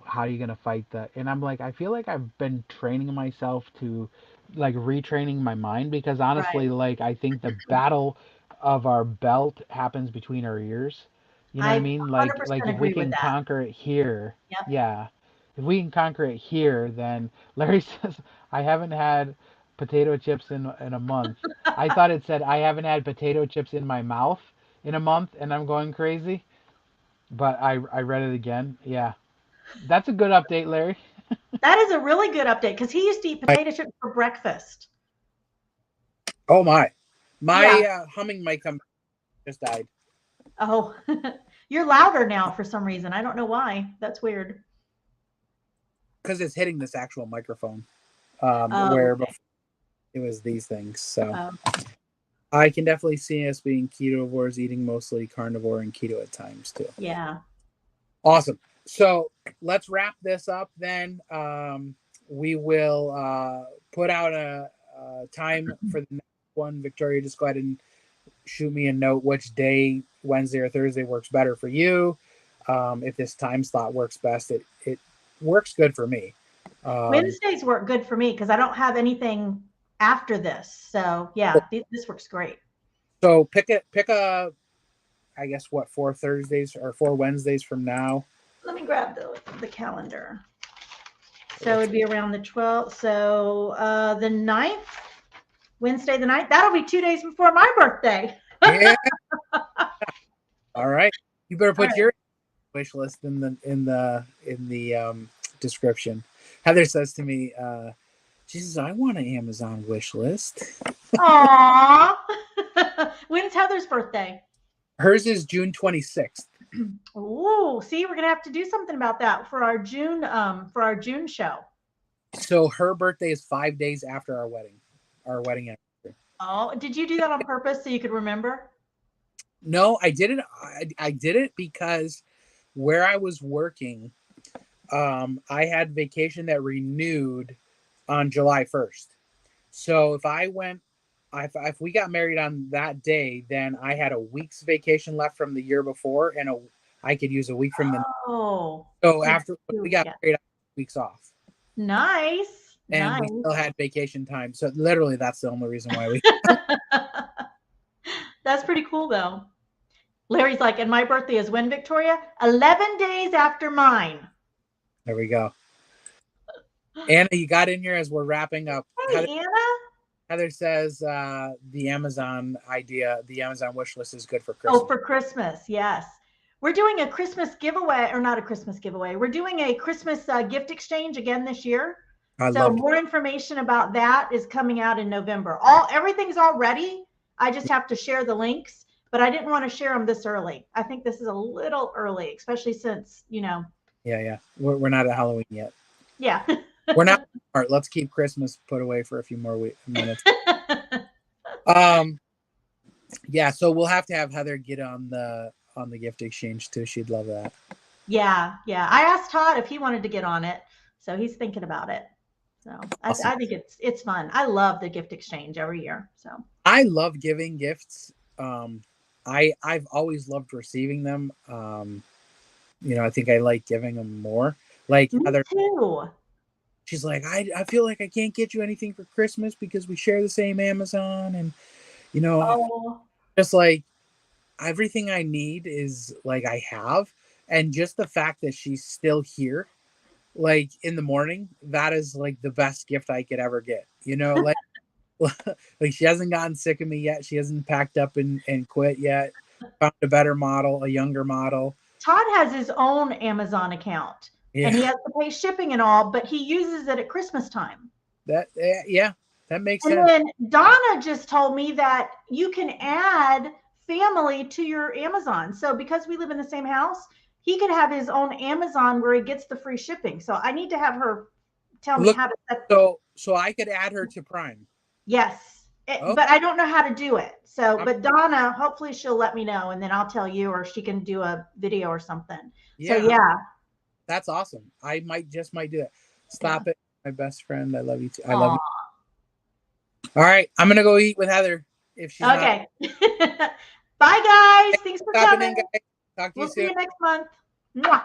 Speaker 3: how are you gonna fight that? And I'm like, I feel like I've been training myself to like retraining my mind because
Speaker 2: Right.
Speaker 3: honestly, like I think the battle of our belt happens between our ears. You know what
Speaker 2: I
Speaker 3: I mean? Like
Speaker 2: 100%
Speaker 3: if we
Speaker 2: agree with
Speaker 3: can
Speaker 2: that.
Speaker 3: conquer it here,
Speaker 2: Yep.
Speaker 3: yeah. If we can conquer it here, then Larry says I haven't had potato chips in a month. I thought it said I haven't had potato chips in my mouth in a month, and I'm going crazy. But I read it again. Yeah, that's a good update, Larry.
Speaker 2: That is a really good update because he used to eat potato chips for breakfast.
Speaker 1: Oh my
Speaker 2: Yeah.
Speaker 1: humming mic just died
Speaker 2: Oh, you're louder now for some reason. I don't know why. That's weird.
Speaker 1: because it's hitting this actual microphone.
Speaker 2: Oh,
Speaker 1: Where
Speaker 2: okay.
Speaker 1: before it was these things. So
Speaker 2: Oh,
Speaker 1: I can definitely see us being ketovores, eating mostly carnivore and keto at times too.
Speaker 2: yeah.
Speaker 1: Awesome. So let's wrap this up then. We will put out a time for the next one. Victoria, just go ahead and shoot me a note which day, Wednesday or Thursday, works better for you. If this time slot works best, it works good for me. Um,
Speaker 2: Wednesdays work good for me because I don't have anything after this. So yeah, this works great.
Speaker 1: so pick a I guess what 4 Thursdays or 4 Wednesdays from now.
Speaker 2: Let me grab the calendar.
Speaker 1: So
Speaker 2: So it'd be around the 12th. So the 9th, Wednesday the 9th. That'll be 2 days before my birthday.
Speaker 1: yeah, all right. You better
Speaker 2: All
Speaker 1: put
Speaker 2: right.
Speaker 1: your wish list in the description. Heather says to me, she says, "I want an Amazon wish list."
Speaker 2: Aww. When's Heather's birthday?
Speaker 1: Hers is June 26th.
Speaker 2: Oh, see, we're gonna have to do something about that for our June show.
Speaker 1: So her birthday is 5 days after our wedding anniversary.
Speaker 2: Oh, did you do that on purpose so you could remember?
Speaker 1: No, I didn't. I did it because where I was working, I had vacation that renewed on July 1st. So if we got married on that day, then I had a week's vacation left from the year before, and I could use a week from the.
Speaker 2: Oh,
Speaker 1: So
Speaker 2: so
Speaker 1: after we got
Speaker 2: yeah.
Speaker 1: married, I had weeks off,
Speaker 2: Nice.
Speaker 1: and
Speaker 2: Nice.
Speaker 1: we still had vacation time. So literally, that's the only reason why we.
Speaker 2: That's pretty cool though. Larry's like, and my birthday is when, Victoria? 11 days after mine.
Speaker 1: There we go. Anna, you got in here as we're wrapping up.
Speaker 2: Hey, Anna.
Speaker 1: Heather says the Amazon wish list is good for Christmas.
Speaker 2: Oh, for Christmas, yes. We're doing a Christmas giveaway, or not a Christmas giveaway. We're doing a Christmas gift exchange again this year. So more information about that is coming out in November. Everything's all ready. I just have to share the links, but I didn't want to share them this early. I think this is a little early, especially since,
Speaker 1: Yeah. We're not at Halloween yet.
Speaker 2: Yeah.
Speaker 1: We're not smart. Let's keep Christmas put away for a few more minutes. Yeah, so we'll have to have Heather get on the gift exchange too. She'd love that.
Speaker 2: Yeah. I asked Todd if he wanted to get on it, so he's thinking about it. So awesome. I think it's fun. I love the gift exchange every year. So
Speaker 1: I love giving gifts. I've always loved receiving them. I think I like giving them more. Like
Speaker 2: me
Speaker 1: Heather
Speaker 2: too.
Speaker 1: She's like, I feel like I can't get you anything for Christmas because we share the same Amazon, and just like everything I need is like I have, and just the fact that she's still here, like in the morning, that is like the best gift I could ever get. Like like she hasn't gotten sick of me yet. She hasn't packed up and quit yet. Found a better model, a younger model.
Speaker 2: Todd has his own Amazon account. Yeah. And he has to pay shipping and all, but he uses it at Christmas time.
Speaker 1: That makes sense.
Speaker 2: And then Donna just told me that you can add family to your Amazon. So because we live in the same house, he could have his own Amazon where he gets the free shipping. So I need to have her tell me how to set.
Speaker 1: So I could add her to Prime.
Speaker 2: Yes. But I don't know how to do it. So, but Donna, hopefully she'll let me know, and then I'll tell you, or she can do a video or something. Yeah. So yeah.
Speaker 1: That's awesome. I might do that. Stop it. My best friend. I love you too. I love you. All right. I'm going to go eat with Heather. If she's
Speaker 2: okay. Bye guys. Thanks for coming.
Speaker 1: Talk to you soon.
Speaker 2: We'll see you next month. Mwah.